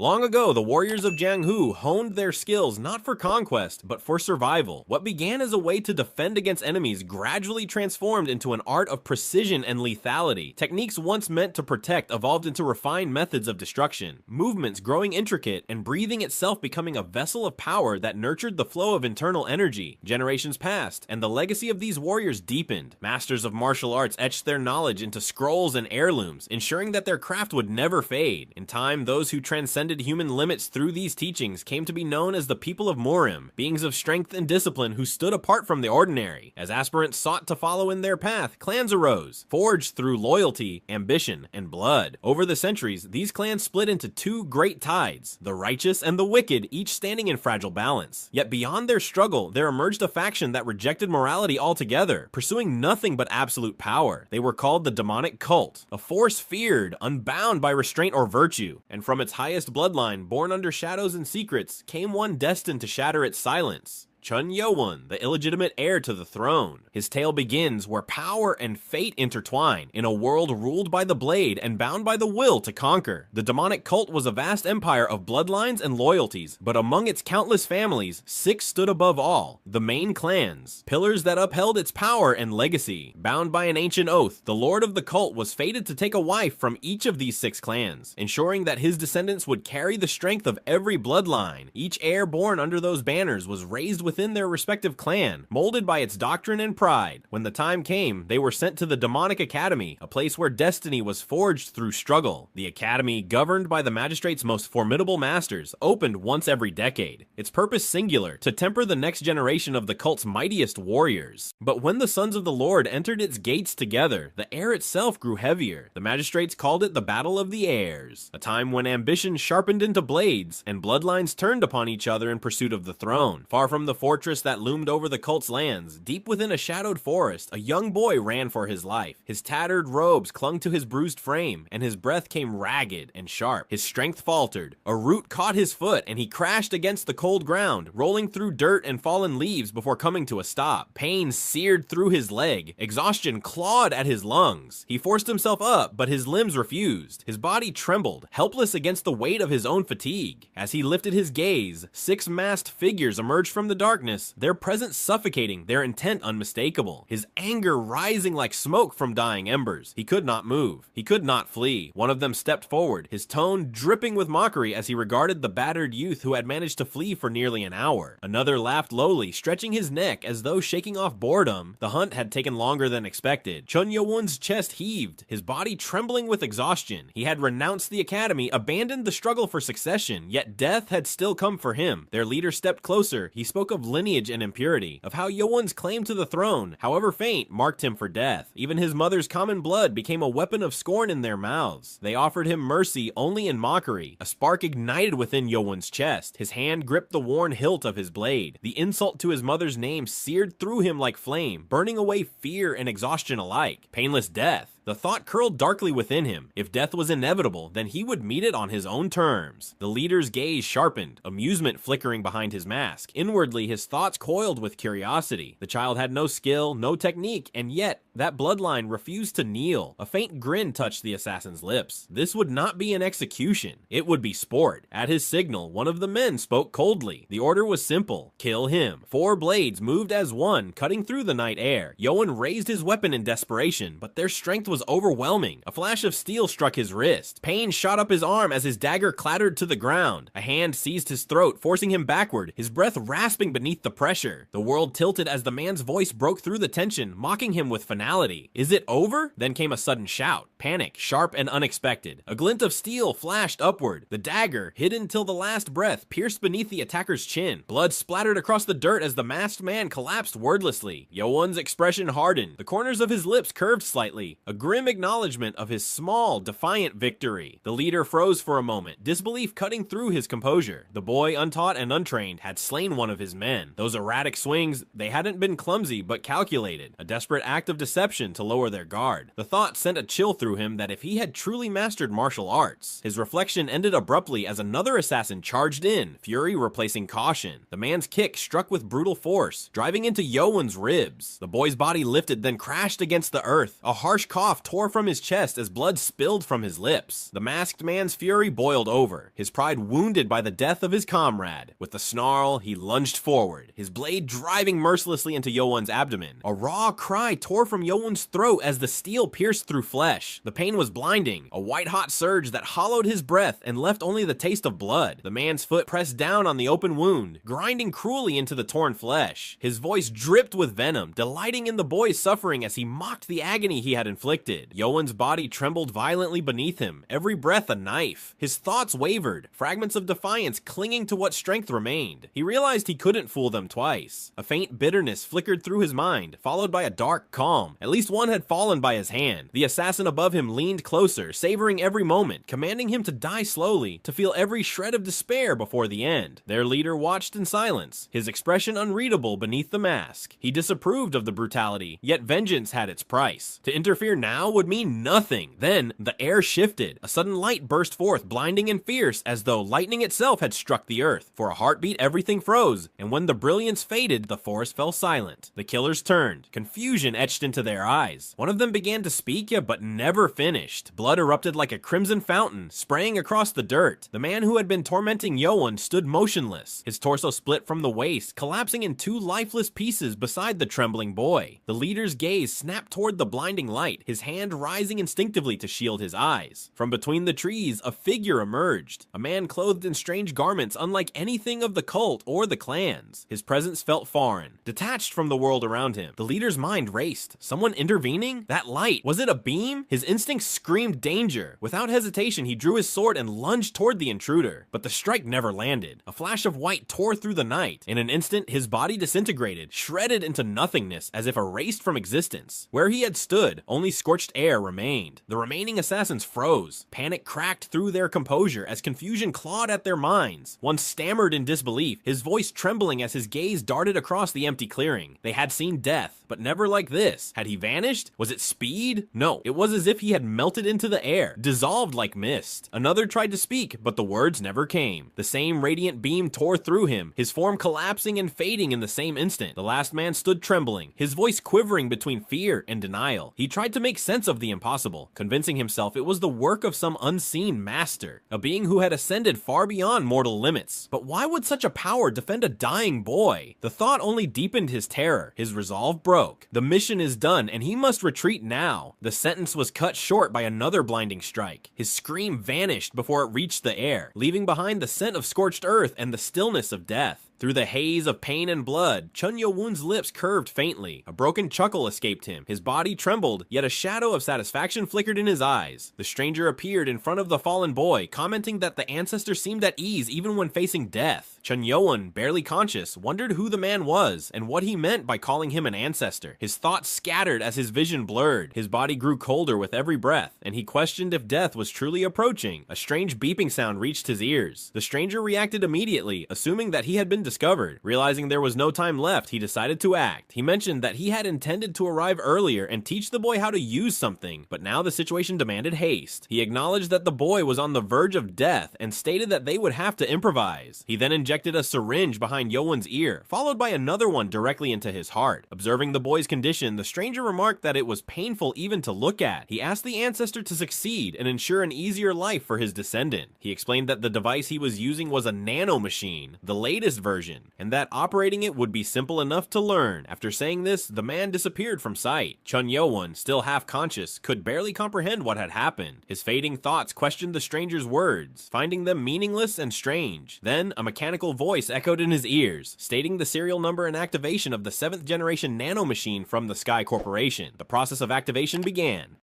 Long ago, the warriors of Jianghu honed their skills not for conquest, but for survival. What began as a way to defend against enemies gradually transformed into an art of precision and lethality. Techniques once meant to protect evolved into refined methods of destruction, movements growing intricate, and breathing itself becoming a vessel of power that nurtured the flow of internal energy. Generations passed, and the legacy of these warriors deepened. Masters of martial arts etched their knowledge into scrolls and heirlooms, ensuring that their craft would never fade. In time, those who transcended human limits through these teachings came to be known as the people of Murim, beings of strength and discipline who stood apart from the ordinary. As aspirants sought to follow in their path, clans arose, forged through loyalty, ambition, and blood. Over the centuries, these clans split into two great tides, the righteous and the wicked, each standing in fragile balance. Yet beyond their struggle, there emerged a faction that rejected morality altogether, pursuing nothing but absolute power. They were called the demonic cult, a force feared, unbound by restraint or virtue, and from its highest bloodline, born under shadows and secrets, came one destined to shatter its silence. Cheon Yeo-Woon, the illegitimate heir to the throne. His tale begins where power and fate intertwine, in a world ruled by the blade and bound by the will to conquer. The demonic cult was a vast empire of bloodlines and loyalties, but among its countless families, 6 stood above all, the main clans, pillars that upheld its power and legacy. Bound by an ancient oath, the lord of the cult was fated to take a wife from each of these 6 clans, ensuring that his descendants would carry the strength of every bloodline. Each heir born under those banners was raised within their respective clan, molded by its doctrine and pride. When the time came, they were sent to the demonic academy, a place where destiny was forged through struggle. The academy, governed by the magistrate's most formidable masters, opened once every decade, its purpose singular, to temper the next generation of the cult's mightiest warriors. But when the sons of the Lord entered its gates together, the air itself grew heavier. The magistrates called it the Battle of the Heirs, a time when ambition sharpened into blades, and bloodlines turned upon each other in pursuit of the throne. Far from the fortress that loomed over the cult's lands, deep within a shadowed forest, a young boy ran for his life. His tattered robes clung to his bruised frame, and his breath came ragged and sharp. His strength faltered. A root caught his foot, and he crashed against the cold ground, rolling through dirt and fallen leaves before coming to a stop. Pain seared through his leg. Exhaustion clawed at his lungs. He forced himself up, but his limbs refused. His body trembled, helpless against the weight of his own fatigue. As he lifted his gaze, 6 masked figures emerged from the darkness, their presence suffocating, their intent unmistakable. His anger rising like smoke from dying embers. He could not move. He could not flee. One of them stepped forward, his tone dripping with mockery as he regarded the battered youth who had managed to flee for nearly an hour. Another laughed lowly, stretching his neck as though shaking off boredom. The hunt had taken longer than expected. Cheon Yeo-Woon's chest heaved, his body trembling with exhaustion. He had renounced the academy, abandoned the struggle for succession, yet death had still come for him. Their leader stepped closer. He spoke of lineage and impurity, of how Yeo-Woon's claim to the throne, however faint, marked him for death. Even his mother's common blood became a weapon of scorn in their mouths. They offered him mercy only in mockery. A spark ignited within Yeo-Woon's chest. His hand gripped the worn hilt of his blade. The insult to his mother's name seared through him like flame, burning away fear and exhaustion alike. Painless death. The thought curled darkly within him. If death was inevitable, then he would meet it on his own terms. The leader's gaze sharpened, amusement flickering behind his mask. Inwardly, his thoughts coiled with curiosity. The child had no skill, no technique, and yet, that bloodline refused to kneel. A faint grin touched the assassin's lips. This would not be an execution. It would be sport. At his signal, one of the men spoke coldly. The order was simple. Kill him. 4 blades moved as one, cutting through the night air. Yeo-Woon raised his weapon in desperation, but their strength was overwhelming. A flash of steel struck his wrist. Pain shot up his arm as his dagger clattered to the ground. A hand seized his throat, forcing him backward, his breath rasping beneath the pressure. The world tilted as the man's voice broke through the tension, mocking him with finality. Is it over? Then came a sudden shout. Panic, sharp and unexpected. A glint of steel flashed upward. The dagger, hidden till the last breath, pierced beneath the attacker's chin. Blood splattered across the dirt as the masked man collapsed wordlessly. Yeo-Woon's expression hardened. The corners of his lips curved slightly. A grim acknowledgement of his small, defiant victory. The leader froze for a moment, disbelief cutting through his composure. The boy, untaught and untrained, had slain one of his men. Those erratic swings, they hadn't been clumsy but calculated. A desperate act of deception to lower their guard. The thought sent a chill through him that if he had truly mastered martial arts. His reflection ended abruptly as another assassin charged in, fury replacing caution. The man's kick struck with brutal force, driving into Yeo-Woon's ribs. The boy's body lifted, then crashed against the earth. A harsh cough cough tore from his chest as blood spilled from his lips. The masked man's fury boiled over, his pride wounded by the death of his comrade. With a snarl, he lunged forward, his blade driving mercilessly into Yeo-Woon's abdomen. A raw cry tore from Yeo-Woon's throat as the steel pierced through flesh. The pain was blinding, a white-hot surge that hollowed his breath and left only the taste of blood. The man's foot pressed down on the open wound, grinding cruelly into the torn flesh. His voice dripped with venom, delighting in the boy's suffering as he mocked the agony he had inflicted. Yeo-Woon's body trembled violently beneath him, every breath a knife. His thoughts wavered, fragments of defiance clinging to what strength remained. He realized he couldn't fool them twice. A faint bitterness flickered through his mind, followed by a dark calm. At least one had fallen by his hand. The assassin above him leaned closer, savoring every moment, commanding him to die slowly, to feel every shred of despair before the end. Their leader watched in silence, his expression unreadable beneath the mask. He disapproved of the brutality, yet vengeance had its price. To interfere now would mean nothing. Then, the air shifted. A sudden light burst forth, blinding and fierce, as though lightning itself had struck the earth. For a heartbeat, everything froze, and when the brilliance faded, the forest fell silent. The killers turned. Confusion etched into their eyes. One of them began to speak, but never finished. Blood erupted like a crimson fountain, spraying across the dirt. The man who had been tormenting Yeo-Woon stood motionless, his torso split from the waist, collapsing in two lifeless pieces beside the trembling boy. The leader's gaze snapped toward the blinding light, his hand rising instinctively to shield his eyes. From between the trees, a figure emerged, a man clothed in strange garments unlike anything of the cult or the clans. His presence felt foreign, detached from the world around him. The leader's mind raced. Someone intervening? That light, was it a beam? His instincts screamed danger. Without hesitation, he drew his sword and lunged toward the intruder, but the strike never landed. A flash of white tore through the night. In an instant, his body disintegrated, shredded into nothingness as if erased from existence. Where he had stood, only scorched air remained. The remaining assassins froze. Panic cracked through their composure as confusion clawed at their minds. One stammered in disbelief, his voice trembling as his gaze darted across the empty clearing. They had seen death, but never like this. Had he vanished? Was it speed? No, it was as if he had melted into the air, dissolved like mist. Another tried to speak, but the words never came. The same radiant beam tore through him, his form collapsing and fading in the same instant. The last man stood trembling, his voice quivering between fear and denial. He tried to make sense of the impossible, convincing himself it was the work of some unseen master, a being who had ascended far beyond mortal limits. But why would such a power defend a dying boy? The thought only deepened his terror. His resolve broke. The mission is done, and he must retreat now. The sentence was cut short by another blinding strike. His scream vanished before it reached the air, leaving behind the scent of scorched earth and the stillness of death. Through the haze of pain and blood, Cheon Yeo-Woon's lips curved faintly. A broken chuckle escaped him. His body trembled, yet a shadow of satisfaction flickered in his eyes. The stranger appeared in front of the fallen boy, commenting that the ancestor seemed at ease even when facing death. Cheon Yeo-Woon, barely conscious, wondered who the man was and what he meant by calling him an ancestor. His thoughts scattered as his vision blurred. His body grew colder with every breath, and he questioned if death was truly approaching. A strange beeping sound reached his ears. The stranger reacted immediately, assuming that he had been discovered. Realizing there was no time left, he decided to act. He mentioned that he had intended to arrive earlier and teach the boy how to use something, but now the situation demanded haste. He acknowledged that the boy was on the verge of death and stated that they would have to improvise. He then injected a syringe behind Yeo-Woon's ear, followed by another one directly into his heart. Observing the boy's condition, the stranger remarked that it was painful even to look at. He asked the ancestor to succeed and ensure an easier life for his descendant. He explained that the device he was using was a nanomachine, the latest version, and that operating it would be simple enough to learn. After saying this, the man disappeared from sight. Cheon Yeo-Woon, still half conscious, could barely comprehend what had happened. His fading thoughts questioned the stranger's words, finding them meaningless and strange. Then, a mechanical voice echoed in his ears, stating the serial number and activation of the 7th generation nanomachine from the Sky Corporation. The process of activation began.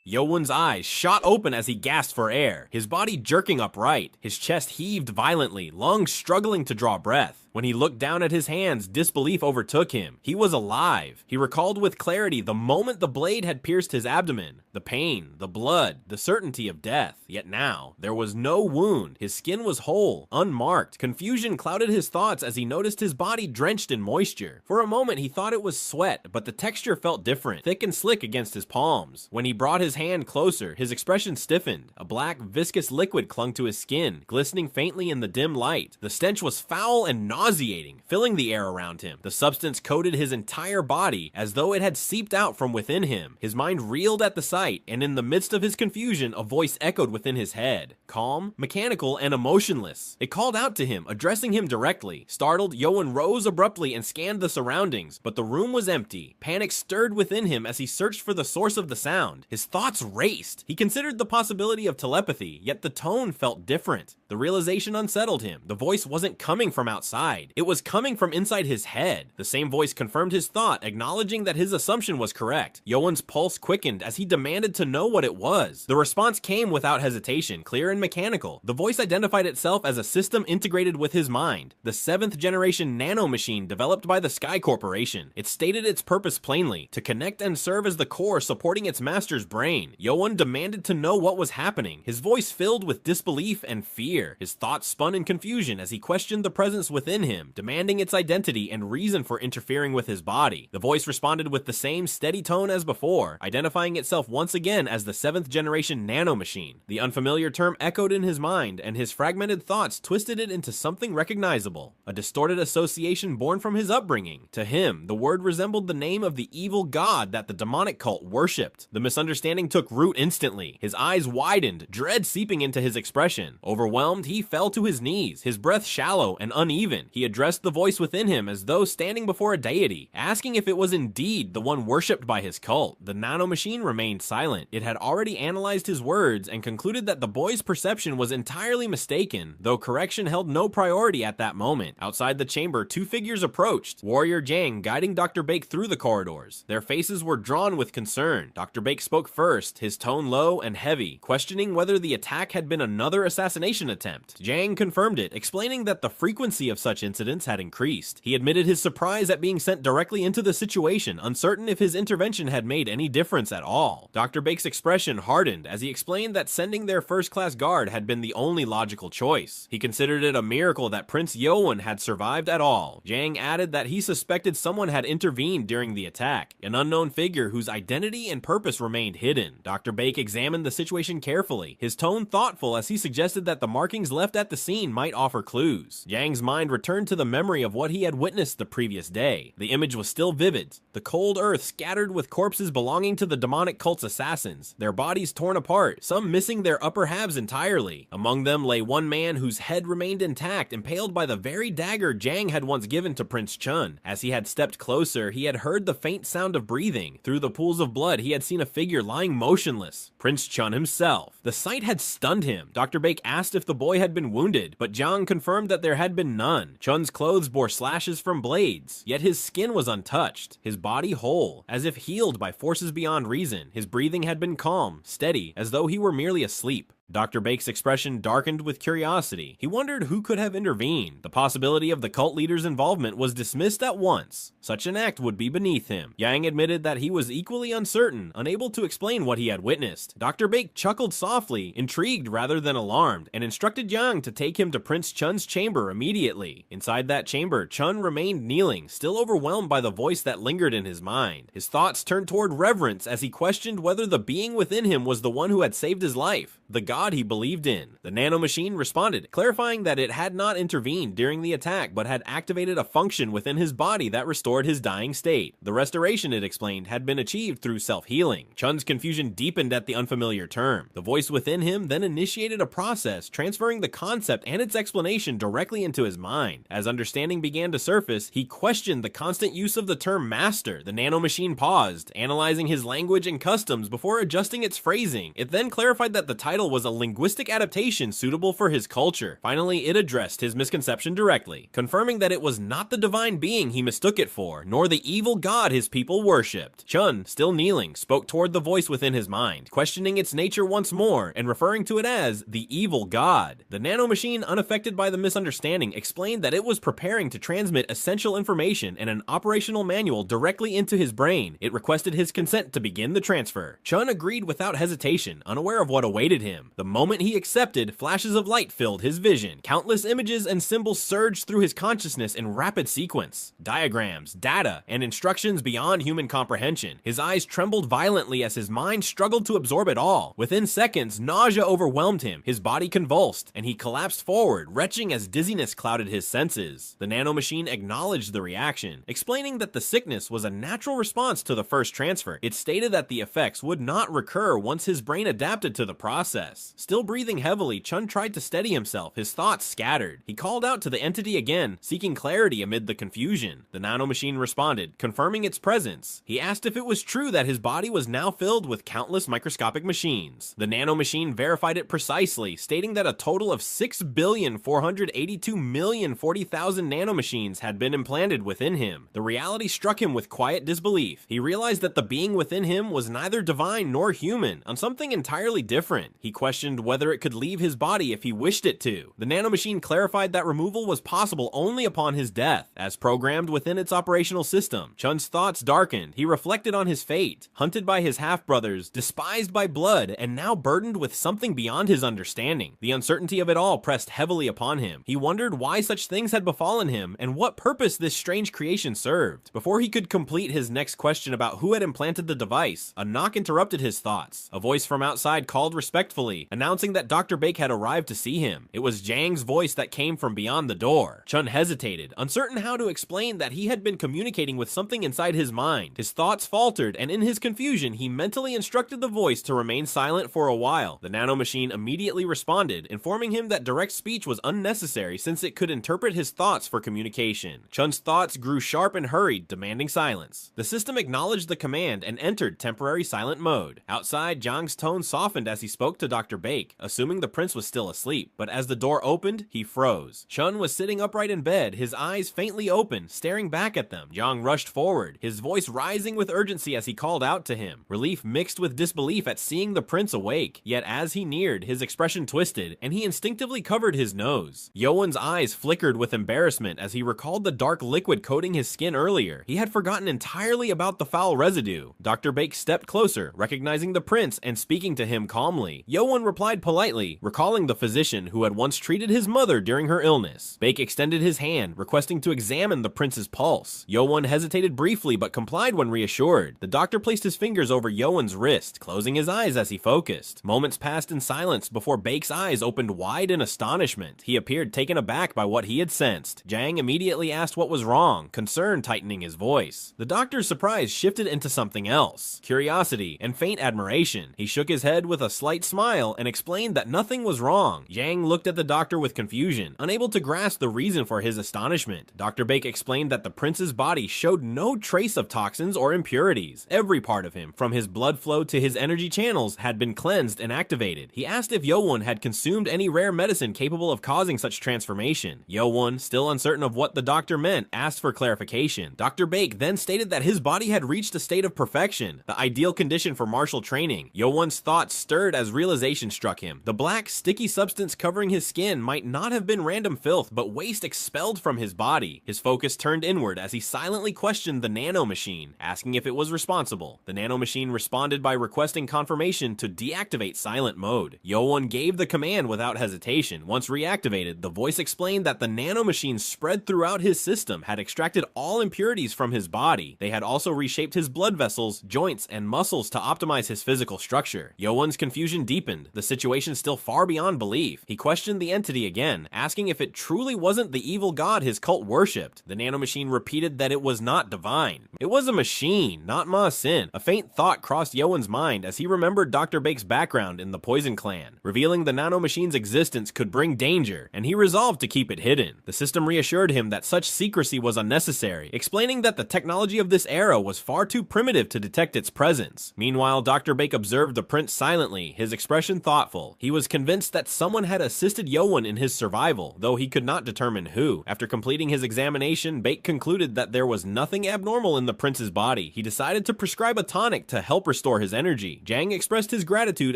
Yeo-Woon's eyes shot open as he gasped for air, his body jerking upright. His chest heaved violently, lungs struggling to draw breath. When he looked down at his hands, disbelief overtook him. He was alive. He recalled with clarity the moment the blade had pierced his abdomen. The pain, the blood, the certainty of death. Yet now, there was no wound. His skin was whole, unmarked. Confusion clouded his thoughts as he noticed his body drenched in moisture. For a moment, he thought it was sweat, but the texture felt different, thick and slick against his palms. When he brought his hand closer, his expression stiffened. A black, viscous liquid clung to his skin, glistening faintly in the dim light. The stench was foul and nauseous. nauseating, filling the air around him. The substance coated his entire body as though it had seeped out from within him. His mind reeled at the sight, and in the midst of his confusion, a voice echoed within his head. Calm, mechanical, and emotionless. It called out to him, addressing him directly. Startled, Yeo-Woon rose abruptly and scanned the surroundings, but the room was empty. Panic stirred within him as he searched for the source of the sound. His thoughts raced. He considered the possibility of telepathy, yet the tone felt different. The realization unsettled him. The voice wasn't coming from outside. It was coming from inside his head. The same voice confirmed his thought, acknowledging that his assumption was correct. Yeo-Woon's pulse quickened as he demanded to know what it was. The response came without hesitation, clear and mechanical. The voice identified itself as a system integrated with his mind, the 7th generation nanomachine developed by the Sky Corporation. It stated its purpose plainly, to connect and serve as the core supporting its master's brain. Yeo-Woon demanded to know what was happening, his voice filled with disbelief and fear. His thoughts spun in confusion as he questioned the presence within him, demanding its identity and reason for interfering with his body. The voice responded with the same steady tone as before, identifying itself once again as the 7th generation nanomachine. The unfamiliar term echoed in his mind, and his fragmented thoughts twisted it into something recognizable, a distorted association born from his upbringing. To him, the word resembled the name of the evil god that the demonic cult worshipped. The misunderstanding took root instantly. His eyes widened, dread seeping into his expression. Overwhelmed, he fell to his knees, his breath shallow and uneven. He addressed the voice within him as though standing before a deity, asking if it was indeed the one worshipped by his cult. The nanomachine remained silent. It had already analyzed his words and concluded that the boy's perception was entirely mistaken, though correction held no priority at that moment. Outside the chamber, two figures approached, Warrior Jang guiding Dr. Bake through the corridors. Their faces were drawn with concern. Dr. Bake spoke first, his tone low and heavy, questioning whether the attack had been another assassination attempt. Jang confirmed it, explaining that the frequency of such incidents had increased. He admitted his surprise at being sent directly into the situation, uncertain if his intervention had made any difference at all. Dr. Bake's expression hardened as he explained that sending their first-class guard had been the only logical choice. He considered it a miracle that Prince Yeo-Woon had survived at all. Jang added that he suspected someone had intervened during the attack, an unknown figure whose identity and purpose remained hidden. Dr. Bake examined the situation carefully, his tone thoughtful as he suggested that the markings left at the scene might offer clues. Jang's mind returned to the memory of what he had witnessed the previous day. The image was still vivid. The cold earth scattered with corpses belonging to the demonic cult's assassins, their bodies torn apart, some missing their upper halves entirely. Among them lay one man whose head remained intact, impaled by the very dagger Jang had once given to Prince Chun. As he had stepped closer, he had heard the faint sound of breathing. Through the pools of blood, he had seen a figure lying motionless. Prince Chun himself. The sight had stunned him. Dr. Bake asked if the boy had been wounded, but Jang confirmed that there had been none. Chun's clothes bore slashes from blades, yet his skin was untouched, his body whole, as if healed by forces beyond reason. His breathing had been calm, steady, as though he were merely asleep. Dr. Bake's expression darkened with curiosity. He wondered who could have intervened. The possibility of the cult leader's involvement was dismissed at once. Such an act would be beneath him. Yang admitted that he was equally uncertain, unable to explain what he had witnessed. Dr. Bake chuckled softly, intrigued rather than alarmed, and instructed Yang to take him to Prince Chun's chamber immediately. Inside that chamber, Chun remained kneeling, still overwhelmed by the voice that lingered in his mind. His thoughts turned toward reverence as he questioned whether the being within him was the one who had saved his life, the god he believed in. The nanomachine responded, clarifying that it had not intervened during the attack, but had activated a function within his body that restored his dying state. The restoration, it explained, had been achieved through self-healing. Chun's confusion deepened at the unfamiliar term. The voice within him then initiated a process, transferring the concept and its explanation directly into his mind. As understanding began to surface, he questioned the constant use of the term master. The nanomachine paused, analyzing his language and customs before adjusting its phrasing. It then clarified that the title was a linguistic adaptation suitable for his culture. Finally, it addressed his misconception directly, confirming that it was not the divine being he mistook it for, nor the evil god his people worshipped. Chun, still kneeling, spoke toward the voice within his mind, questioning its nature once more and referring to it as the evil god. The nanomachine, unaffected by the misunderstanding, explained that it was preparing to transmit essential information and an operational manual directly into his brain. It requested his consent to begin the transfer. Chun agreed without hesitation, unaware of what awaited him. The moment he accepted, flashes of light filled his vision. Countless images and symbols surged through his consciousness in rapid sequence. Diagrams, data, and instructions beyond human comprehension. His eyes trembled violently as his mind struggled to absorb it all. Within seconds, nausea overwhelmed him, his body convulsed, and he collapsed forward, retching as dizziness clouded his senses. The nanomachine acknowledged the reaction, explaining that the sickness was a natural response to the first transfer. It stated that the effects would not recur once his brain adapted to the process. Still breathing heavily, Cheon tried to steady himself, his thoughts scattered. He called out to the entity again, seeking clarity amid the confusion. The nanomachine responded, confirming its presence. He asked if it was true that his body was now filled with countless microscopic machines. The nanomachine verified it precisely, stating that a total of 6,482,040,000 nanomachines had been implanted within him. The reality struck him with quiet disbelief. He realized that the being within him was neither divine nor human, on something entirely different. He questioned whether it could leave his body if he wished it to. The nanomachine clarified that removal was possible only upon his death, as programmed within its operational system. Cheon's thoughts darkened. He reflected on his fate, hunted by his half-brothers, despised by blood, and now burdened with something beyond his understanding. The uncertainty of it all pressed heavily upon him. He wondered why such things had befallen him, and what purpose this strange creation served. Before he could complete his next question about who had implanted the device, a knock interrupted his thoughts. A voice from outside called respectfully, announcing that Dr. Bake had arrived to see him. It was Jang's voice that came from beyond the door. Cheon hesitated, uncertain how to explain that he had been communicating with something inside his mind. His thoughts faltered, and in his confusion, he mentally instructed the voice to remain silent for a while. The nanomachine immediately responded, informing him that direct speech was unnecessary since it could interpret his thoughts for communication. Cheon's thoughts grew sharp and hurried, demanding silence. The system acknowledged the command and entered temporary silent mode. Outside, Jang's tone softened as he spoke to Dr. Bake, assuming the prince was still asleep. But as the door opened, he froze. Cheon was sitting upright in bed, his eyes faintly open, staring back at them. Jang rushed forward, his voice rising with urgency as he called out to him. Relief mixed with disbelief at seeing the prince awake. Yet as he neared, his expression twisted, and he instinctively covered his nose. Yeo-Woon's eyes flickered with embarrassment as he recalled the dark liquid coating his skin earlier. He had forgotten entirely about the foul residue. Dr. Bake stepped closer, recognizing the prince and speaking to him calmly. Yeo-Woon replied politely, recalling the physician who had once treated his mother during her illness. Bake extended his hand, requesting to examine the prince's pulse. Yeo-Woon hesitated briefly but complied when reassured. The doctor placed his fingers over Yeo-Woon's wrist, closing his eyes as he focused. Moments passed in silence before Bake's eyes opened wide in astonishment. He appeared taken aback by what he had sensed. Jang immediately asked what was wrong, concern tightening his voice. The doctor's surprise shifted into something else, curiosity and faint admiration. He shook his head with a slight smile and explained that nothing was wrong. Jang looked at the doctor with confusion, unable to grasp the reason for his astonishment. Dr. Bake explained that the prince's body showed no trace of toxins or impurities. Every part of him, from his blood flow to his energy channels, had been cleansed and activated. He asked if Yeo-Woon had consumed any rare medicine capable of causing such transformation. Yeo-Woon, still uncertain of what the doctor meant, asked for clarification. Dr. Bake then stated that his body had reached a state of perfection, the ideal condition for martial training. Yeo-Woon's thoughts stirred as realization struck him. The black, sticky substance covering his skin might not have been random filth, but waste expelled from his body. His focus turned inward as he silently questioned the nanomachine, asking if it was responsible. The nanomachine responded by requesting confirmation to deactivate silent mode. Yeo-Woon gave the command without hesitation. Once reactivated, the voice explained that the nanomachine spread throughout his system had extracted all impurities from his body. They had also reshaped his blood vessels, joints, and muscles to optimize his physical structure. Yeo-Woon's confusion deepened, the situation still far beyond belief. He questioned the entity again, asking if it truly wasn't the evil god his cult worshipped. The nanomachine repeated that it was not divine. It was a machine, not Ma Sin. A faint thought crossed Yeo-Woon's mind as he remembered Dr. Bake's background in the Poison Clan. Revealing the nanomachine's existence could bring danger, and he resolved to keep it hidden. The system reassured him that such secrecy was unnecessary, explaining that the technology of this era was far too primitive to detect its presence. Meanwhile, Dr. Bake observed the prince silently, his expression thoughtful. He was convinced that someone had assisted Yeo-Woon in his survival, though he could not determine who. After completing his examination, Bake concluded that there was nothing abnormal in the prince's body. He decided to prescribe a tonic to help restore his energy. Jang expressed his gratitude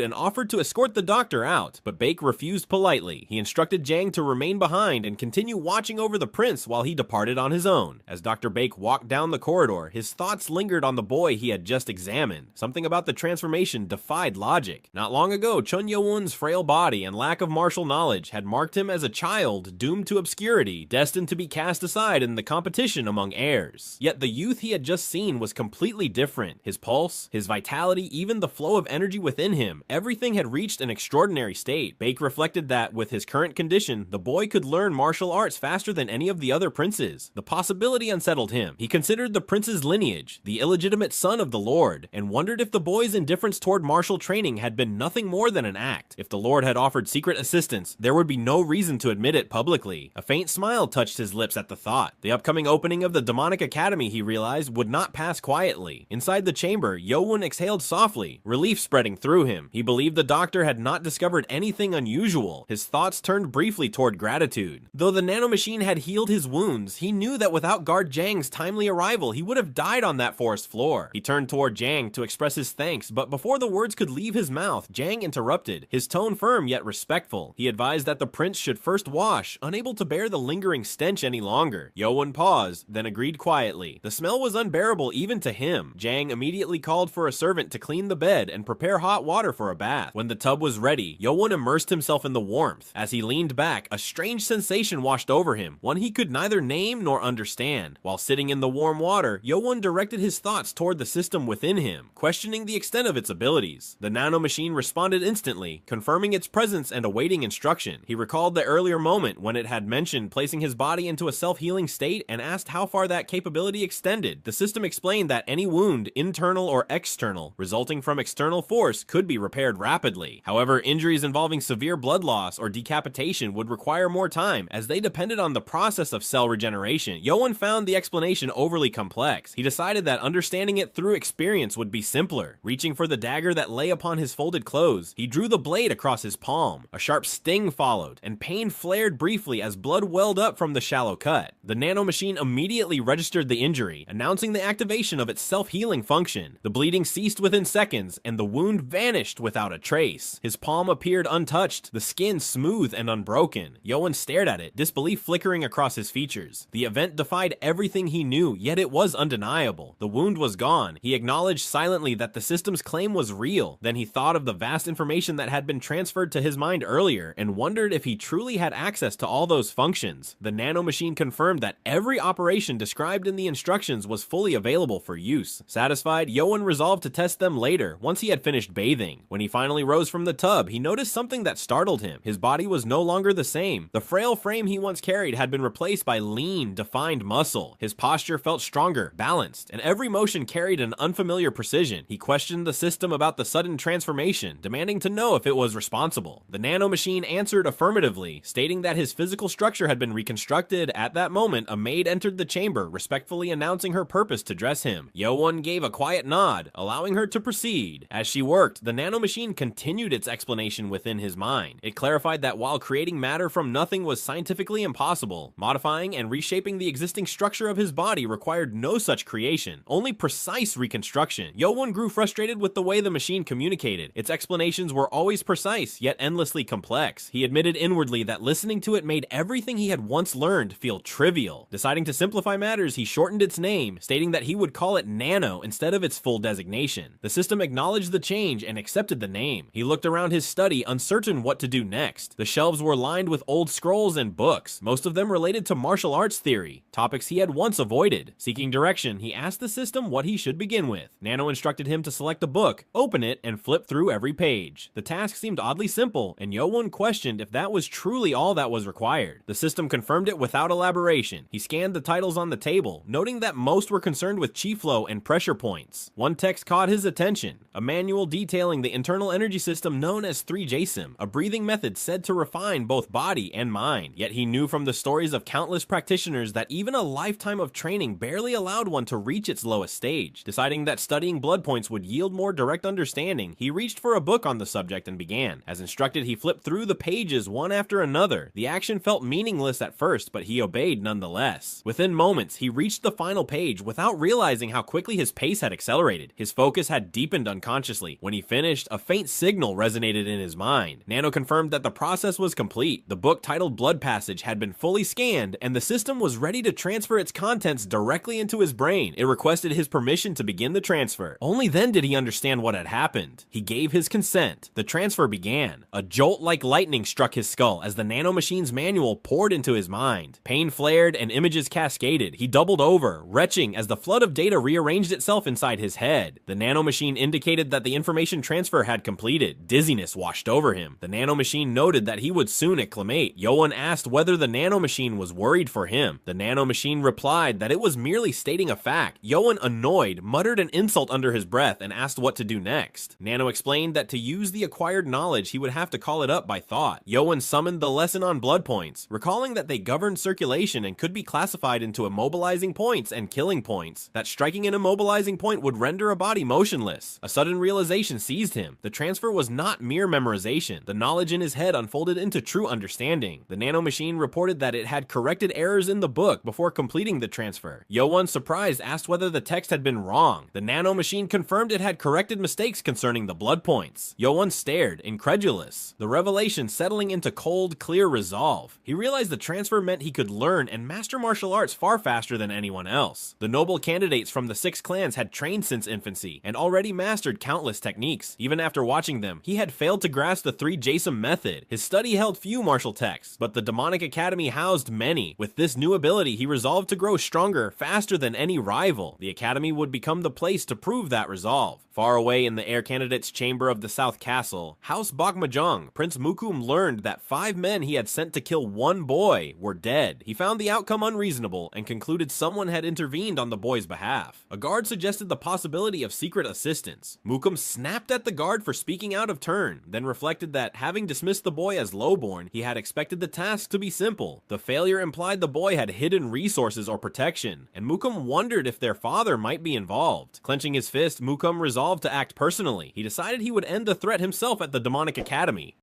and offered to escort the doctor out, but Bake refused politely. He instructed Jang to remain behind and continue watching over the prince while he departed on his own. As Dr. Bake walked down the corridor, his thoughts lingered on the boy he had just examined. Something about the transformation defied logic. Not long ago, Cheon Yeo-Woon's frail body and lack of martial knowledge had marked him as a child doomed to obscurity, destined to be cast aside in the competition among heirs. Yet the youth he had just seen was completely different. His pulse, his vitality, even the flow of energy within him, everything had reached an extraordinary state. Baek reflected that, with his current condition, the boy could learn martial arts faster than any of the other princes. The possibility unsettled him. He considered the prince's lineage, the illegitimate son of the lord, and wondered if the boy's indifference toward martial training had been nothing more than an act. If the lord had offered secret assistance, there would be no reason to admit it publicly. A faint smile touched his lips at the thought. The upcoming opening of the demonic academy, he realized, would not pass quietly. Inside the chamber, Yeo-Woon exhaled softly, relief spreading through him. He believed the doctor had not discovered anything unusual. His thoughts turned briefly toward gratitude. Though the nanomachine had healed his wounds, he knew that without guard Jang's timely arrival, he would have died on that forest floor. He turned toward Jang to express his thanks, but before the words could leave his mouth, Jang interrupted, his tone firm yet respectful. He advised that the prince should first wash, unable to bear the lingering stench any longer. Yeo-Woon paused, then agreed quietly. The smell was unbearable even to him. Jang immediately called for a servant to clean the bed and prepare hot water for a bath. When the tub was ready, Yeo-Woon immersed himself in the warmth. As he leaned back, a strange sensation washed over him, one he could neither name nor understand. While sitting in the warm water, Yeo-Woon directed his thoughts toward the system within him, questioning the extent of its abilities. The nanomachine responded instantly, confirming its presence and awaiting instruction. He recalled the earlier moment when it had mentioned placing his body into a self-healing state and asked how far that capability extended. The system explained that any wound, internal or external, resulting from external force could be repaired rapidly. However, injuries involving severe blood loss or decapitation would require more time, as they depended on the process of cell regeneration. Yeo-Woon found the explanation overly complex. He decided that understanding it through experience would be simpler. Reaching for the dagger that lay upon his folded clothes, he drew the blade across his palm. A sharp sting followed, and pain flared briefly as blood welled up from the shallow cut. The nanomachine immediately registered the injury, announcing the activation of its self-healing function. The bleeding ceased within seconds, and the wound vanished without a trace. His palm appeared untouched, the skin smooth and unbroken. Yeo-Woon stared at it, disbelief flickering across his features. The event defied everything he knew, yet it was undeniable. The wound was gone. He acknowledged silently that the system's claim was real. Then he thought of the vast information that had been transferred to his mind earlier, and wondered if he truly had access to all those functions. The nanomachine confirmed that every operation described in the instructions was fully available for use. Satisfied, Yeo-Woon resolved to test them later, once he had finished bathing. When he finally rose from the tub, he noticed something that startled him. His body was no longer the same. The frail frame he once carried had been replaced by lean, defined muscle. His posture felt stronger, balanced, and every motion carried an unfamiliar precision. He questioned the system about the sudden transformation, demanding to know if it was responsible. The nanomachine answered affirmatively, stating that his physical structure had been reconstructed. At that moment, a maid entered the chamber, respectfully announcing her purpose to dress him. Yeo-Woon gave a quiet nod, allowing her to proceed. As she worked, the nanomachine continued its explanation within his mind. It clarified that while creating matter from nothing was scientifically impossible, modifying and reshaping the existing structure of his body required no such creation, only precise reconstruction. Yeo-Woon grew frustrated with the way the machine communicated. Its explanations were always precise, yet endlessly complex. He admitted inwardly that listening to it made everything he had once learned feel trivial. Deciding to simplify matters, he shortened its name, stating that he would call it Nano instead of its full designation. The system acknowledged the change and accepted the name. He looked around his study, uncertain what to do next. The shelves were lined with old scrolls and books, most of them related to martial arts theory, topics he had once avoided. Seeking direction, he asked the system what he should begin with. Nano instructed him to select a book, open it, and flip through every page. The task seemed oddly simple, and Yeo-Woon questioned if that was truly all that was required. The system confirmed it without elaboration. He scanned the titles on the table, noting that most were concerned with chi flow and pressure points. One text caught his attention, a manual detailing the internal energy system known as 3JSIM, a breathing method said to refine both body and mind. Yet he knew from the stories of countless practitioners that even a lifetime of training barely allowed one to reach its lowest stage. Deciding that studying blood points would yield more direct understanding, he reached for a book on the subject and began. As instructed, he flipped through the pages one after another. The action felt meaningless at first, but he obeyed nonetheless. Within moments, he reached the final page without realizing how quickly his pace had accelerated. His focus had deepened unconsciously. When he finished, a faint signal resonated in his mind. Nano confirmed that the process was complete. The book titled Blood Passage had been fully scanned, and the system was ready to transfer its contents directly into his brain. It requested his permission to begin the transfer. Only then did he understand what had happened. He gave his consent. 100%. The transfer began. A jolt like lightning struck his skull as the nanomachine's manual poured into his mind. Pain flared and images cascaded. He doubled over, retching as the flood of data rearranged itself inside his head. The nanomachine indicated that the information transfer had completed. Dizziness washed over him. The nanomachine noted that he would soon acclimate. Yeo-Woon asked whether the nanomachine was worried for him. The nanomachine replied that it was merely stating a fact. Yeo-Woon, annoyed, muttered an insult under his breath and asked what to do next. Nano explained that to use the acquired knowledge he would have to call it up by thought. Yeo-Woon summoned the lesson on blood points, recalling that they governed circulation and could be classified into immobilizing points and killing points, that striking an immobilizing point would render a body motionless. A sudden realization seized him. The transfer was not mere memorization. The knowledge in his head unfolded into true understanding. The nanomachine reported that it had corrected errors in the book before completing the transfer. Yeo-Woon, surprised, asked whether the text had been wrong. The nanomachine confirmed it had corrected mistakes concerning the blood points. Yeo-Woon stared, incredulous, the revelation settling into cold, clear resolve. He realized the transfer meant he could learn and master martial arts far faster than anyone else. The noble candidates from the 6 clans had trained since infancy and already mastered countless techniques. Even after watching them, he had failed to grasp the 3 Jason method. His study held few martial texts, but the demonic academy housed many. With this new ability, he resolved to grow stronger, faster than any rival. The academy would become the place to prove that resolve. Far away in the air candidate's chamber of the South Castle, House Bakmajong, Prince Mukum learned that 5 men he had sent to kill 1 boy were dead. He found the outcome unreasonable and concluded someone had intervened on the boy's behalf. A guard suggested the possibility of secret assistance. Mukum snapped at the guard for speaking out of turn, then reflected that, having dismissed the boy as lowborn, he had expected the task to be simple. The failure implied the boy had hidden resources or protection, and Mukum wondered if their father might be involved. Clenching his fist, Mukum resolved to act personally. He decided he would end the threat himself at the demonic academy.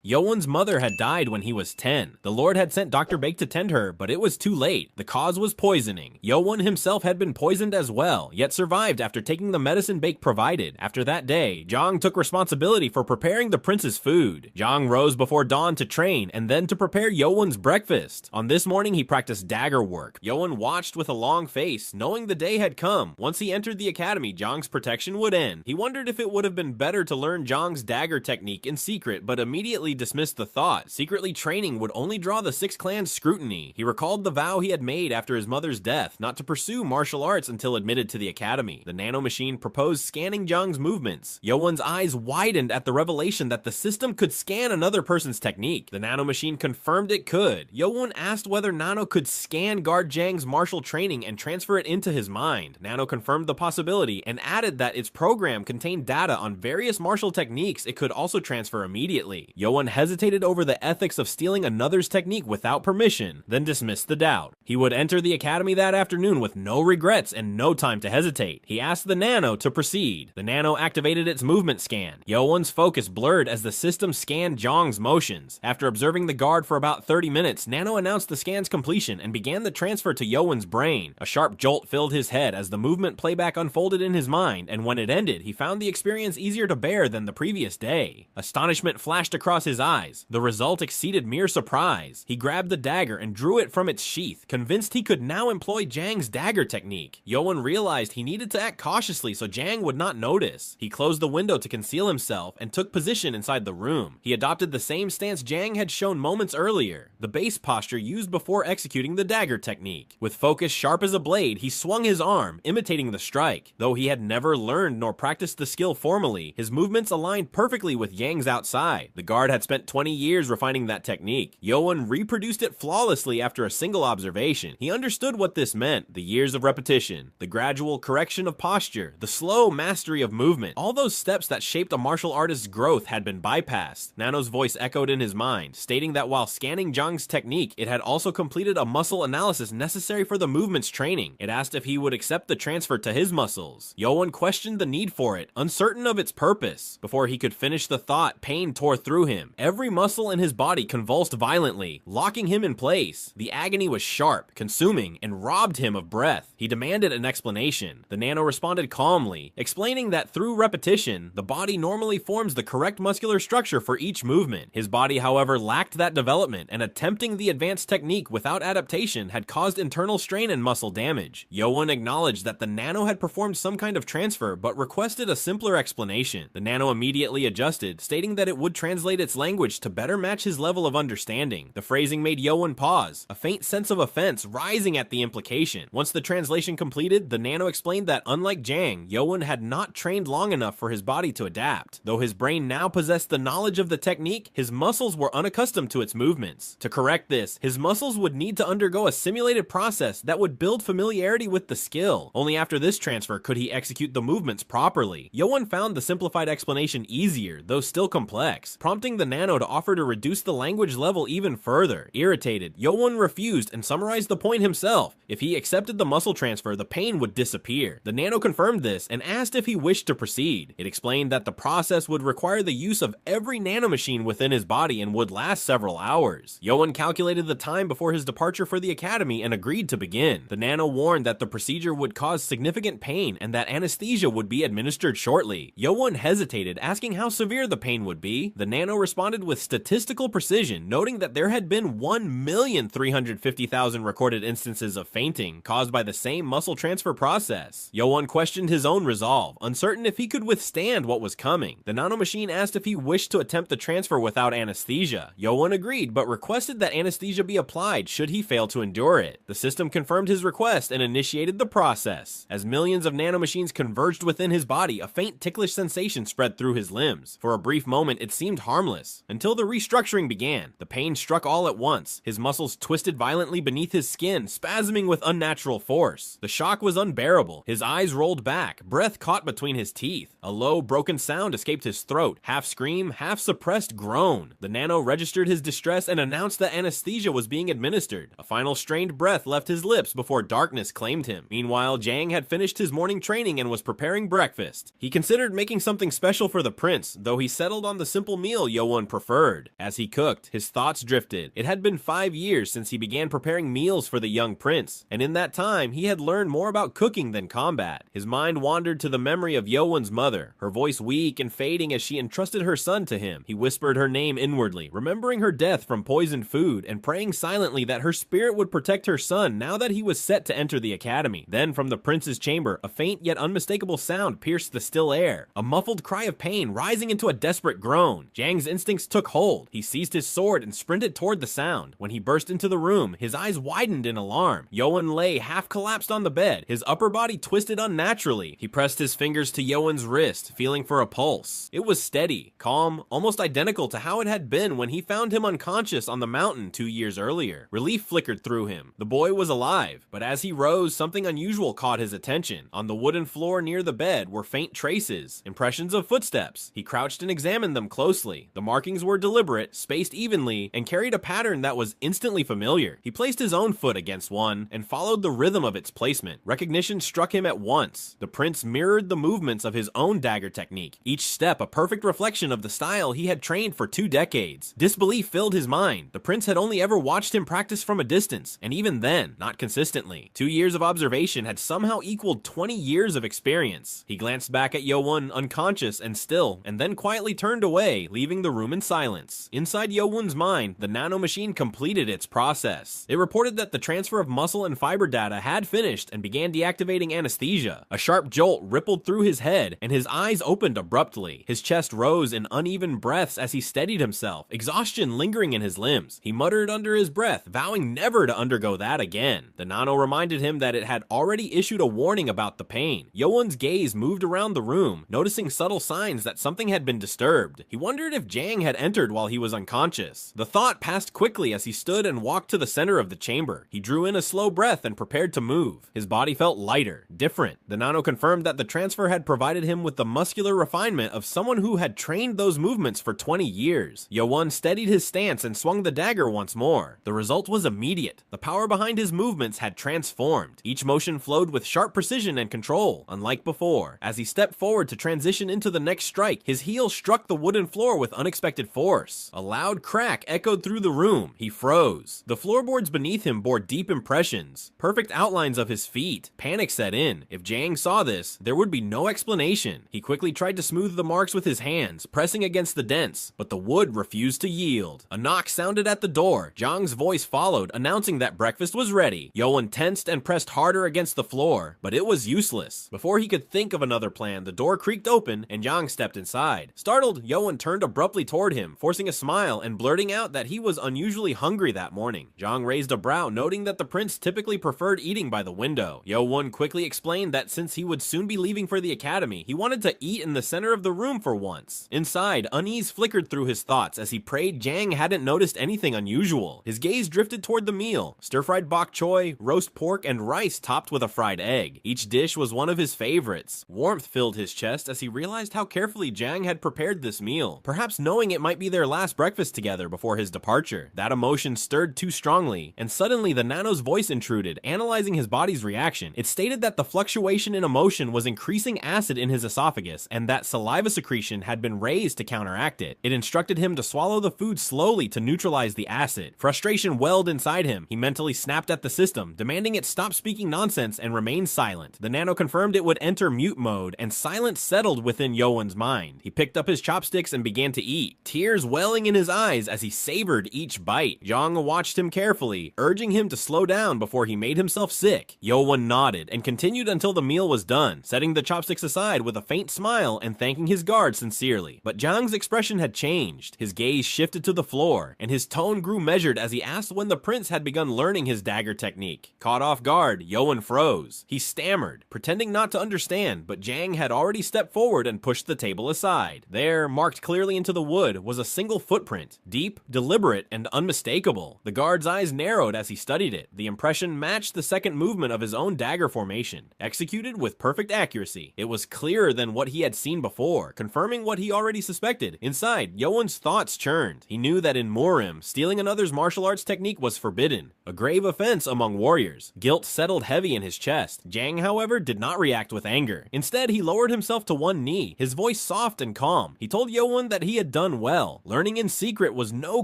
Yeo-Woon's mother had died when he was 10. The Lord had sent Dr. Bake to tend her, but it was too late. The cause was poisoning. Yeo-Woon himself had been poisoned as well, yet survived after taking the medicine Bake provided. After that day, Jong took responsibility for preparing the prince's food. Jong rose before dawn to train, and then to prepare Yeo-Woon's breakfast. On this morning, he practiced dagger work. Yeo-Woon watched with a long face, knowing the day had come. Once he entered the academy, Jong's protection would end. He wondered if it would have been better to learn Jong's dagger technique in secret, but immediately dismissed the thought. Secretly training would only draw the 6 clans' scrutiny. He recalled the vow he had made after his mother's death, not to pursue martial arts until admitted to the academy. The nanomachine proposed scanning Jong's movements. Yeo-Woon's eyes widened at the revelation that the system could scan another person's technique. The nanomachine confirmed it could. Yeo-Woon asked whether Nano could scan guard Jang's martial training and transfer it into his mind. Nano confirmed the possibility and added that its program contained data on various martial techniques it could also transfer immediately. Yeo-Woon hesitated over the ethics of stealing another's technique without permission, then dismissed the doubt. He would enter the academy that afternoon with no regrets and no time to hesitate. He asked the Nano to proceed. The Nano activated its movement scan. Yeo-Woon's focus blurred as the system scanned Jong's motions. After observing the guard for about 30 minutes, Nano announced the scan's completion and began the transfer to Yeo-Woon's brain. A sharp jolt filled his head as the movement playback unfolded in his mind, and when it ended, he found the experience easier to bear than the previous day. Astonishment flashed across his eyes. The result exceeded mere surprise. He grabbed the dagger and drew it from its sheath, convinced he could now employ Jang's dagger technique. Yeo-Woon realized he needed to act cautiously so Jang would not notice. He closed the window to conceal himself and took position inside the room. He adopted the same stance Jang had shown moments earlier, the base posture used before executing the dagger technique. With focus sharp as a blade, he swung his arm, imitating the strike. Though he had never learned nor practiced the skill formally, his movements aligned perfectly with Yang's outside. The guard had spent 20 years refining that technique. Yeo-Woon reproduced it flawlessly after a single observation. He understood what this meant: the years of repetition, the gradual correction of posture, the slow mastery of movement. All those steps that shaped a martial artist's growth had been bypassed. Nano's voice echoed in his mind, stating that while scanning Jong's technique, it had also completed a muscle analysis necessary for the movement's training. It asked if he would accept the transfer to his muscles. Yeo-Woon questioned the need for it, uncertain of its purpose. Before he could finish the thought, pain tore through him. him. Every muscle in his body convulsed violently, locking him in place. The agony was sharp, consuming, and robbed him of breath. He demanded an explanation. The nano responded calmly, explaining that through repetition, the body normally forms the correct muscular structure for each movement. His body, however, lacked that development, and attempting the advanced technique without adaptation had caused internal strain and muscle damage. Yeo-Woon acknowledged that the nano had performed some kind of transfer, but requested a simpler explanation. The nano immediately adjusted, stating that it would translate its language to better match his level of understanding. The phrasing made Yeo-Woon pause, a faint sense of offense rising at the implication. Once the translation completed, the nano explained that unlike Jang, Yeo-Woon had not trained long enough for his body to adapt. Though his brain now possessed the knowledge of the technique, his muscles were unaccustomed to its movements. To correct this, his muscles would need to undergo a simulated process that would build familiarity with the skill. Only after this transfer could he execute the movements properly. Yeo-Woon found the simplified explanation easier, though still complex, prompting the nano to offer to reduce the language level even further. Irritated, Yeo-Woon refused and summarized the point himself. If he accepted the muscle transfer, the pain would disappear. The nano confirmed this and asked if he wished to proceed. It explained that the process would require the use of every nanomachine within his body and would last several hours. Yeo-Woon calculated the time before his departure for the academy and agreed to begin. The nano warned that the procedure would cause significant pain and that anesthesia would be administered shortly. Yeo-Woon hesitated, asking how severe the pain would be. The nano responded with statistical precision, noting that there had been 1,350,000 recorded instances of fainting caused by the same muscle transfer process. Yeo-Woon questioned his own resolve, uncertain if he could withstand what was coming. The nanomachine asked if he wished to attempt the transfer without anesthesia. Yeo-Woon agreed, but requested that anesthesia be applied should he fail to endure it. The system confirmed his request and initiated the process. As millions of nanomachines converged within his body, a faint ticklish sensation spread through his limbs. For a brief moment, it seemed harmless, until the restructuring began. The pain struck all at once. His muscles twisted violently beneath his skin, spasming with unnatural force. The shock was unbearable. His eyes rolled back, breath caught between his teeth. A low, broken sound escaped his throat, half scream, half suppressed groan. The nano registered his distress and announced that anesthesia was being administered. A final strained breath left his lips before darkness claimed him. Meanwhile, Jang had finished his morning training and was preparing breakfast. He considered making something special for the prince, though he settled on the simple meal Yeo-Woon preferred. As he cooked, his thoughts drifted. It had been 5 years since he began preparing meals for the young prince, and in that time, he had learned more about cooking than combat. His mind wandered to the memory of Yeo-Woon's mother, her voice weak and fading as she entrusted her son to him. He whispered her name inwardly, remembering her death from poisoned food and praying silently that her spirit would protect her son now that he was set to enter the academy. Then from the prince's chamber, a faint yet unmistakable sound pierced the still air, a muffled cry of pain rising into a desperate groan. Jang's instincts took hold. He seized his sword and sprinted toward the sound. When he burst into the room, his eyes widened in alarm. Yeo-Woon lay half collapsed on the bed, his upper body twisted unnaturally. He pressed his fingers to Yeo-Woon's wrist, feeling for a pulse. It was steady, calm, almost identical to how it had been when he found him unconscious on the mountain 2 years earlier. Relief flickered through him. The boy was alive, but as he rose, something unusual caught his attention. On the wooden floor near the bed were faint traces, impressions of footsteps. He crouched and examined them closely. The markings were deliberate, spaced evenly, and carried a pattern that was instantly familiar. He placed his own foot against one and followed the rhythm of its placement. Recognition struck him at once. The prince mirrored the movements of his own dagger technique, each step a perfect reflection of the style he had trained for 2 decades. Disbelief filled his mind. The prince had only ever watched him practice from a distance, and even then, not consistently. 2 years of observation had somehow equaled 20 years of experience. He glanced back at Yeo-Woon, unconscious and still, and then quietly turned away, leaving the room in silence. Inside Yeo-Woon's mind, the nanomachine completed its process. It reported that the transfer of muscle and fiber data had finished and began deactivating anesthesia. A sharp jolt rippled through his head, and his eyes opened abruptly. His chest rose in uneven breaths as he steadied himself, exhaustion lingering in his limbs. He muttered under his breath, vowing never to undergo that again. The nano reminded him that it had already issued a warning about the pain. Yeo-Woon's gaze moved around the room, noticing subtle signs that something had been disturbed. He wondered if Jang had entered while he was unconscious. The thought passed quickly as he stood and walked to the center of the chamber. He drew in a slow breath and prepared to move. His body felt lighter, different. The nano confirmed that the transfer had provided him with the muscular refinement of someone who had trained those movements for 20 years. Yeo-Woon steadied his stance and swung the dagger once more. The result was immediate. The power behind his movements had transformed. Each motion flowed with sharp precision and control, unlike before. As he stepped forward to transition into the next strike, his heel struck the wooden floor with unexpected unexpected force. A loud crack echoed through the room. He froze. The floorboards beneath him bore deep impressions, perfect outlines of his feet. Panic set in. If Jang saw this, there would be no explanation. He quickly tried to smooth the marks with his hands, pressing against the dents, but the wood refused to yield. A knock sounded at the door. Jang's voice followed, announcing that breakfast was ready. Yeo-Woon tensed and pressed harder against the floor, but it was useless. Before he could think of another plan, the door creaked open and Jang stepped inside. Startled, Yeo-Woon turned abruptly toward him, forcing a smile and blurting out that he was unusually hungry that morning. Jang raised a brow, noting that the prince typically preferred eating by the window. Yeo-Woon quickly explained that since he would soon be leaving for the academy, he wanted to eat in the center of the room for once. Inside, unease flickered through his thoughts as he prayed Jang hadn't noticed anything unusual. His gaze drifted toward the meal: stir-fried bok choy, roast pork, and rice topped with a fried egg. Each dish was one of his favorites. Warmth filled his chest as he realized how carefully Jang had prepared this meal, perhaps knowing it might be their last breakfast together before his departure. That emotion stirred too strongly, and suddenly the Nano's voice intruded, analyzing his body's reaction. It stated that the fluctuation in emotion was increasing acid in his esophagus, and that saliva secretion had been raised to counteract it. It instructed him to swallow the food slowly to neutralize the acid. Frustration welled inside him. He mentally snapped at the system, demanding it stop speaking nonsense and remain silent. The Nano confirmed it would enter mute mode, and silence settled within Yeo-Woon's mind. He picked up his chopsticks and began to eat, tears welling in his eyes as he savored each bite. Jang watched him carefully, urging him to slow down before he made himself sick. Yeo-Woon nodded and continued until the meal was done, setting the chopsticks aside with a faint smile and thanking his guard sincerely. But Jang's expression had changed. His gaze shifted to the floor, and his tone grew measured as he asked when the prince had begun learning his dagger technique. Caught off guard, Yeo-Woon froze. He stammered, pretending not to understand, but Jang had already stepped forward and pushed the table aside. There, marked clearly into the wood, was a single footprint, deep, deliberate, and unmistakable. The guard's eyes narrowed as he studied it. The impression matched the second movement of his own dagger formation, executed with perfect accuracy. It was clearer than what he had seen before, confirming what he already suspected. Inside, Yeo-Woon's thoughts churned. He knew that in Murim, stealing another's martial arts technique was forbidden, a grave offense among warriors. Guilt settled heavy in his chest. Jang, however, did not react with anger. Instead, he lowered himself to one knee, his voice soft and calm. He told Yeo-Woon that he had done well. Learning in secret was no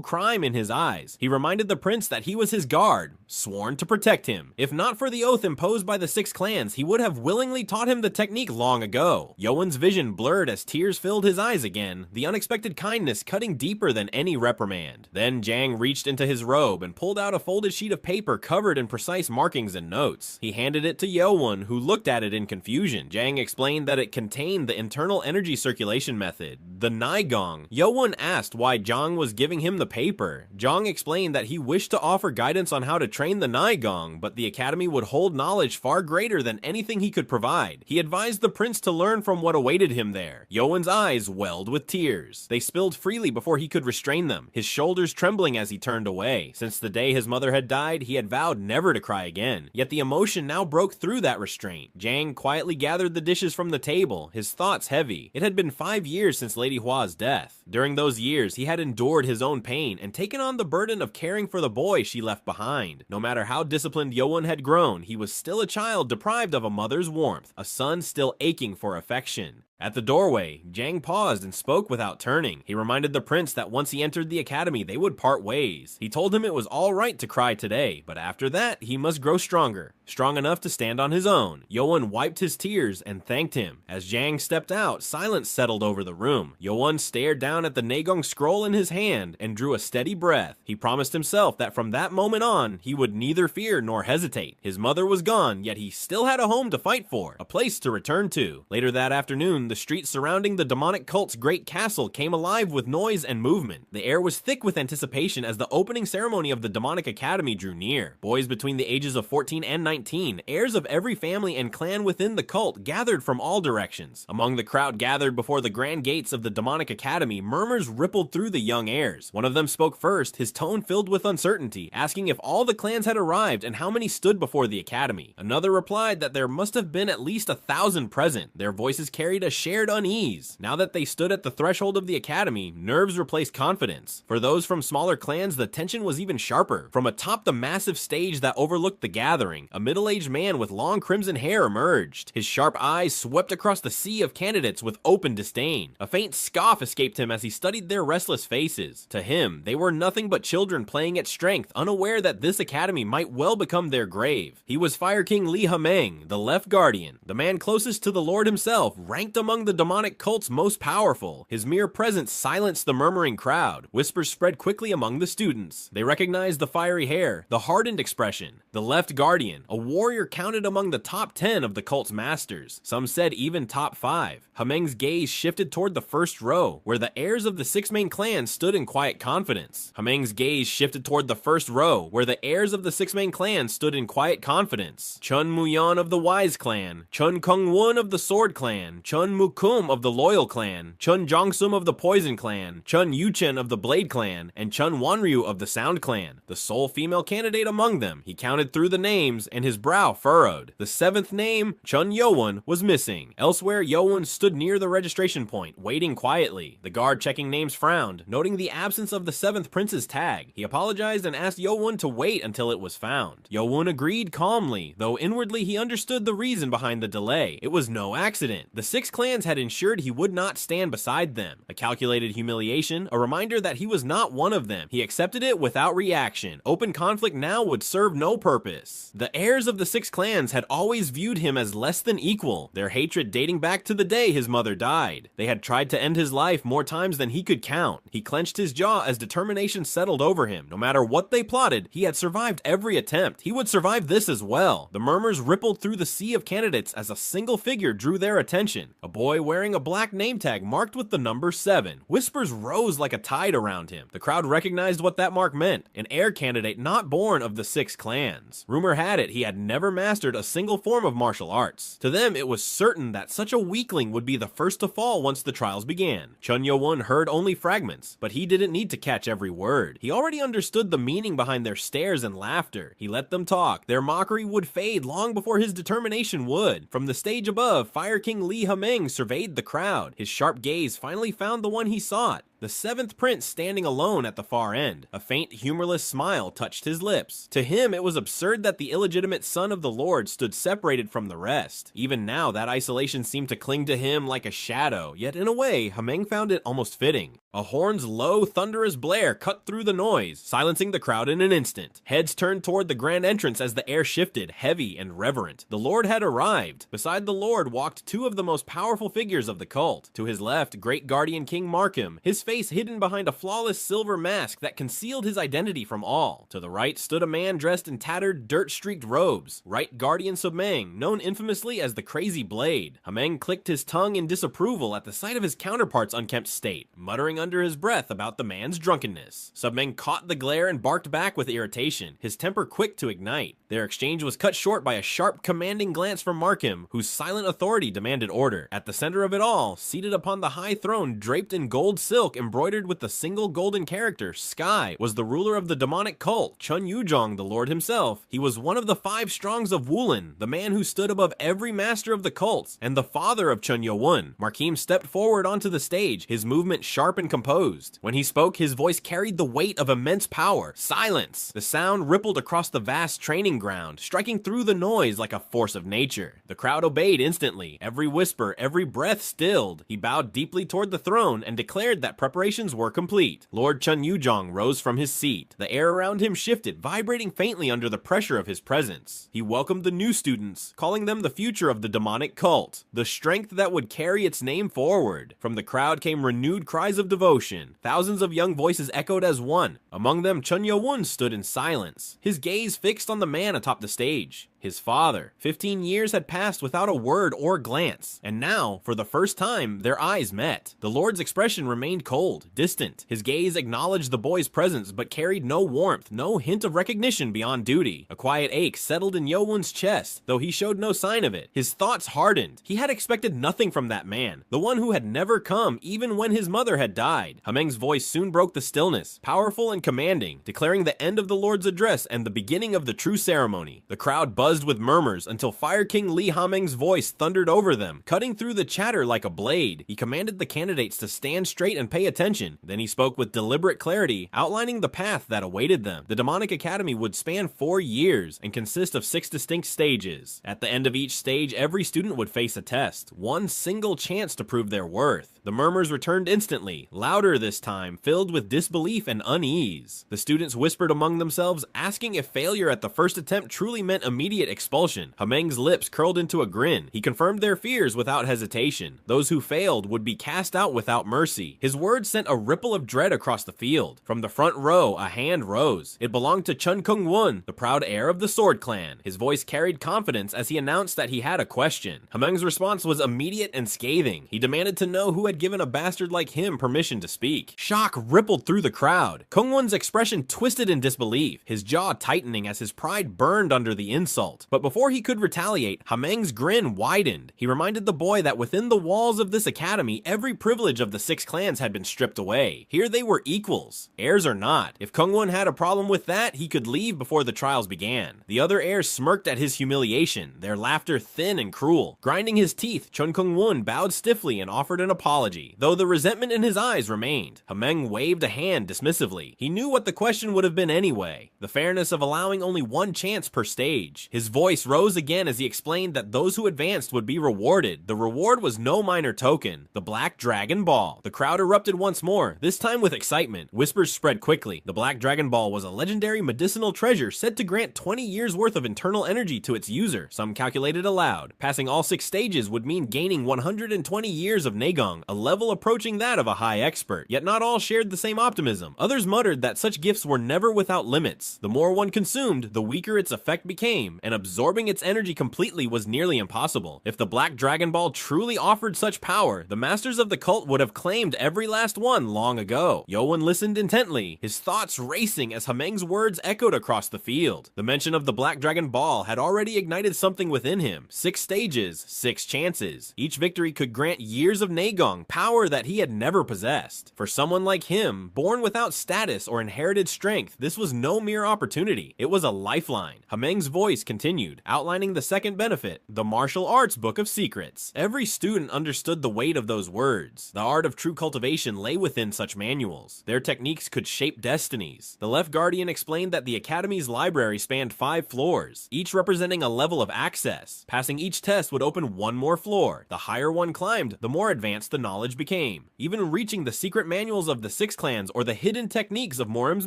crime in his eyes. He reminded the prince that he was his guard, sworn to protect him. If not for the oath imposed by the 6 clans, he would have willingly taught him the technique long ago. Yeo-Woon's vision blurred as tears filled his eyes again, the unexpected kindness cutting deeper than any reprimand. Then Jang reached into his robe and pulled out a folded sheet of paper covered in precise markings and notes. He handed it to Yeo-Woon, who looked at it in confusion. Jang explained that it contained the internal energy circulation method, the Naigong. Yeo-Woon asked why Jang was giving him the paper. Jang explained that he wished to offer guidance on how to train the Naigong, but the academy would hold knowledge far greater than anything he could provide. He advised the prince to learn from what awaited him there. Yeo-Woon's eyes welled with tears. They spilled freely before he could restrain them, his shoulders trembling as he turned away. Since the day his mother had died, he had vowed never to cry again. Yet the emotion now broke through that restraint. Jang quietly gathered the dishes from the table, his thoughts heavy. It had been 5 years since Lady Hwa's death. During those years, he had endured his own pain and taken on the burden of caring for the boy she left behind. No matter how disciplined Yeo-Woon had grown, he was still a child deprived of a mother's warmth, a son still aching for affection. At the doorway, Jang paused and spoke without turning. He reminded the prince that once he entered the academy, they would part ways. He told him it was all right to cry today, but after that, he must grow stronger, strong enough to stand on his own. Yeo-Woon wiped his tears and thanked him. As Jang stepped out, silence settled over the room. Yeo-Woon stared down at the Naegong scroll in his hand and drew a steady breath. He promised himself that from that moment on, he would neither fear nor hesitate. His mother was gone, yet he still had a home to fight for, a place to return to. Later that afternoon, the streets surrounding the demonic cult's great castle came alive with noise and movement. The air was thick with anticipation as the opening ceremony of the demonic academy drew near. Boys between the ages of 14 and 19, heirs of every family and clan within the cult, gathered from all directions. Among the crowd gathered before the grand gates of the demonic academy, murmurs rippled through the young heirs. One of them spoke first, his tone filled with uncertainty, asking if all the clans had arrived and how many stood before the academy. Another replied that there must have been at least 1,000 present. Their voices carried a shared unease. Now that they stood at the threshold of the academy, nerves replaced confidence. For those from smaller clans, the tension was even sharper. From atop the massive stage that overlooked the gathering, a middle-aged man with long crimson hair emerged. His sharp eyes swept across the sea of candidates with open disdain. A faint scoff escaped him as he studied their restless faces. To him, they were nothing but children playing at strength, unaware that this academy might well become their grave. He was Fire King Lee Hameng, the left guardian, the man closest to the Lord himself, ranked among the demonic cult's most powerful. His mere presence silenced the murmuring crowd. Whispers spread quickly among the students. They recognized the fiery hair, the hardened expression. The left guardian, a warrior counted among the top 10 of the cult's masters. Some said even top 5. Hameng's gaze shifted toward the first row, where the heirs of the 6 main clans stood in quiet confidence. Hameng's gaze shifted toward the first row, where the heirs of the 6 main clans stood in quiet confidence. Chun Muyon of the Wise clan, Chun Kung-won of the Sword clan, Chun Mukum of the Loyal clan, Chun Jongsum of the Poison clan, Chun Yuchen of the Blade clan, and Chun Wanryu of the Sound clan. The sole female candidate among them, he counted through the names, and his brow furrowed. The 7th name, Cheon Yeo-Woon, was missing. Elsewhere, Yeo-Woon stood near the registration point, waiting quietly. The guard checking names frowned, noting the absence of the 7th prince's tag. He apologized and asked Yeo-Woon to wait until it was found. Yeo-Woon agreed calmly, though inwardly he understood the reason behind the delay. It was no accident. The 6 clans had ensured he would not stand beside them. A calculated humiliation, a reminder that he was not one of them. He accepted it without reaction. Open conflict now would serve no purpose. The heirs of the 6 clans had always viewed him as less than equal, their hatred dating back to the day his mother died. They had tried to end his life more times than he could count. He clenched his jaw as determination settled over him. No matter what they plotted, he had survived every attempt. He would survive this as well. The murmurs rippled through the sea of candidates as a single figure drew their attention. A boy wearing a black name tag marked with the number 7. Whispers rose like a tide around him. The crowd recognized what that mark meant, an heir candidate not born of the 6 clans. Rumor had it he had never mastered a single form of martial arts. To them, it was certain that such a weakling would be the first to fall once the trials began. Cheon Yeo-Woon heard only fragments, but he didn't need to catch every word. He already understood the meaning behind their stares and laughter. He let them talk. Their mockery would fade long before his determination would. From the stage above, Fire King Lee Hameng surveyed the crowd. His sharp gaze finally found the one he sought. The 7th prince standing alone at the far end. A faint, humorless smile touched his lips. To him, it was absurd that the illegitimate son of the Lord stood separated from the rest. Even now, that isolation seemed to cling to him like a shadow, yet in a way, Hameng found it almost fitting. A horn's low, thunderous blare cut through the noise, silencing the crowd in an instant. Heads turned toward the grand entrance as the air shifted, heavy and reverent. The Lord had arrived. Beside the Lord walked 2 of the most powerful figures of the cult. To his left, Great Guardian King Markham, his face hidden behind a flawless silver mask that concealed his identity from all. To the right stood a man dressed in tattered, dirt-streaked robes, Right Guardian Submeng, known infamously as the Crazy Blade. Hameng clicked his tongue in disapproval at the sight of his counterpart's unkempt state, muttering under his breath about the man's drunkenness. Submeng caught the glare and barked back with irritation, his temper quick to ignite. Their exchange was cut short by a sharp, commanding glance from Markham, whose silent authority demanded order. At the center of it all, seated upon the high throne draped in gold silk embroidered with the single golden character, Sky, was the ruler of the demonic cult, Chun Yujong, the Lord himself. He was one of the 5 strongs of Wulin, the man who stood above every master of the cults, and the father of Cheon Yeo-Woon. Markham stepped forward onto the stage, his movement sharp and composed. When he spoke, his voice carried the weight of immense power. Silence! The sound rippled across the vast training ground, striking through the noise like a force of nature. The crowd obeyed instantly, every whisper, every breath stilled. He bowed deeply toward the throne and declared that preparations were complete. Lord Chun Yujong rose from his seat. The air around him shifted, vibrating faintly under the pressure of his presence. He welcomed the new students, calling them the future of the demonic cult, the strength that would carry its name forward. From the crowd came renewed cries of devotion. Thousands of young voices echoed as one. Among them, Cheon Yeo-Woon stood in silence, his gaze fixed on the man atop the stage. His father. 15 years had passed without a word or glance, and now, for the first time, their eyes met. The Lord's expression remained cold, distant. His gaze acknowledged the boy's presence, but carried no warmth, no hint of recognition beyond duty. A quiet ache settled in Yeo-Woon's chest, though he showed no sign of it. His thoughts hardened. He had expected nothing from that man, the one who had never come, even when his mother had died. Hameng's voice soon broke the stillness, powerful and commanding, declaring the end of the Lord's address and the beginning of the true ceremony. The crowd buzzed buzzed with murmurs until Fire King Lee Ha-meng's voice thundered over them, cutting through the chatter like a blade. He commanded the candidates to stand straight and pay attention. Then he spoke with deliberate clarity, outlining the path that awaited them. The Demonic Academy would span 4 years and consist of 6 distinct stages. At the end of each stage, every student would face a test, one single chance to prove their worth. The murmurs returned instantly, louder this time, filled with disbelief and unease. The students whispered among themselves, asking if failure at the first attempt truly meant immediate expulsion. Ha-meng's lips curled into a grin. He confirmed their fears without hesitation. Those who failed would be cast out without mercy. His words sent a ripple of dread across the field. From the front row, a hand rose. It belonged to Cheon Yeo-Woon, the proud heir of the Sword Clan. His voice carried confidence as he announced that he had a question. Ha-meng's response was immediate and scathing. He demanded to know who had given a bastard like him permission to speak. Shock rippled through the crowd. Kung-won's expression twisted in disbelief, his jaw tightening as his pride burned under the insult. But before he could retaliate, Ha-meng's grin widened. He reminded the boy that within the walls of this academy, every privilege of the 6 clans had been stripped away. Here they were equals, heirs or not. If Kung-won had a problem with that, he could leave before the trials began. The other heirs smirked at his humiliation, their laughter thin and cruel. Grinding his teeth, Cheon Yeo-Woon bowed stiffly and offered an apology, though the resentment in his eyes remained. Ha-meng waved a hand dismissively. He knew what the question would have been anyway, the fairness of allowing only one chance per stage. His voice rose again as he explained that those who advanced would be rewarded. The reward was no minor token, the Black Dragon Ball. The crowd erupted once more, this time with excitement. Whispers spread quickly. The Black Dragon Ball was a legendary medicinal treasure said to grant 20 years worth of internal energy to its user. Some calculated aloud. Passing all 6 stages would mean gaining 120 years of Nagong, a level approaching that of a high expert. Yet not all shared the same optimism. Others muttered that such gifts were never without limits. The more one consumed, the weaker its effect became, and absorbing its energy completely was nearly impossible. If the Black Dragon Ball truly offered such power, the masters of the cult would have claimed every last one long ago. Yeo-Woon listened intently, his thoughts racing as Ha-meng's words echoed across the field. The mention of the Black Dragon Ball had already ignited something within him. 6 stages, 6 chances. Each victory could grant years of Nagong, power that he had never possessed. For someone like him, born without status or inherited strength, this was no mere opportunity. It was a lifeline. Ha-meng's voice continued, outlining the second benefit, the Martial Arts Book of Secrets. Every student understood the weight of those words. The art of true cultivation lay within such manuals. Their techniques could shape destinies. The Left Guardian explained that the Academy's library spanned 5 floors, each representing a level of access. Passing each test would open one more floor. The higher one climbed, the more advanced the knowledge became, even reaching the secret manuals of the 6 clans or the hidden techniques of Murim's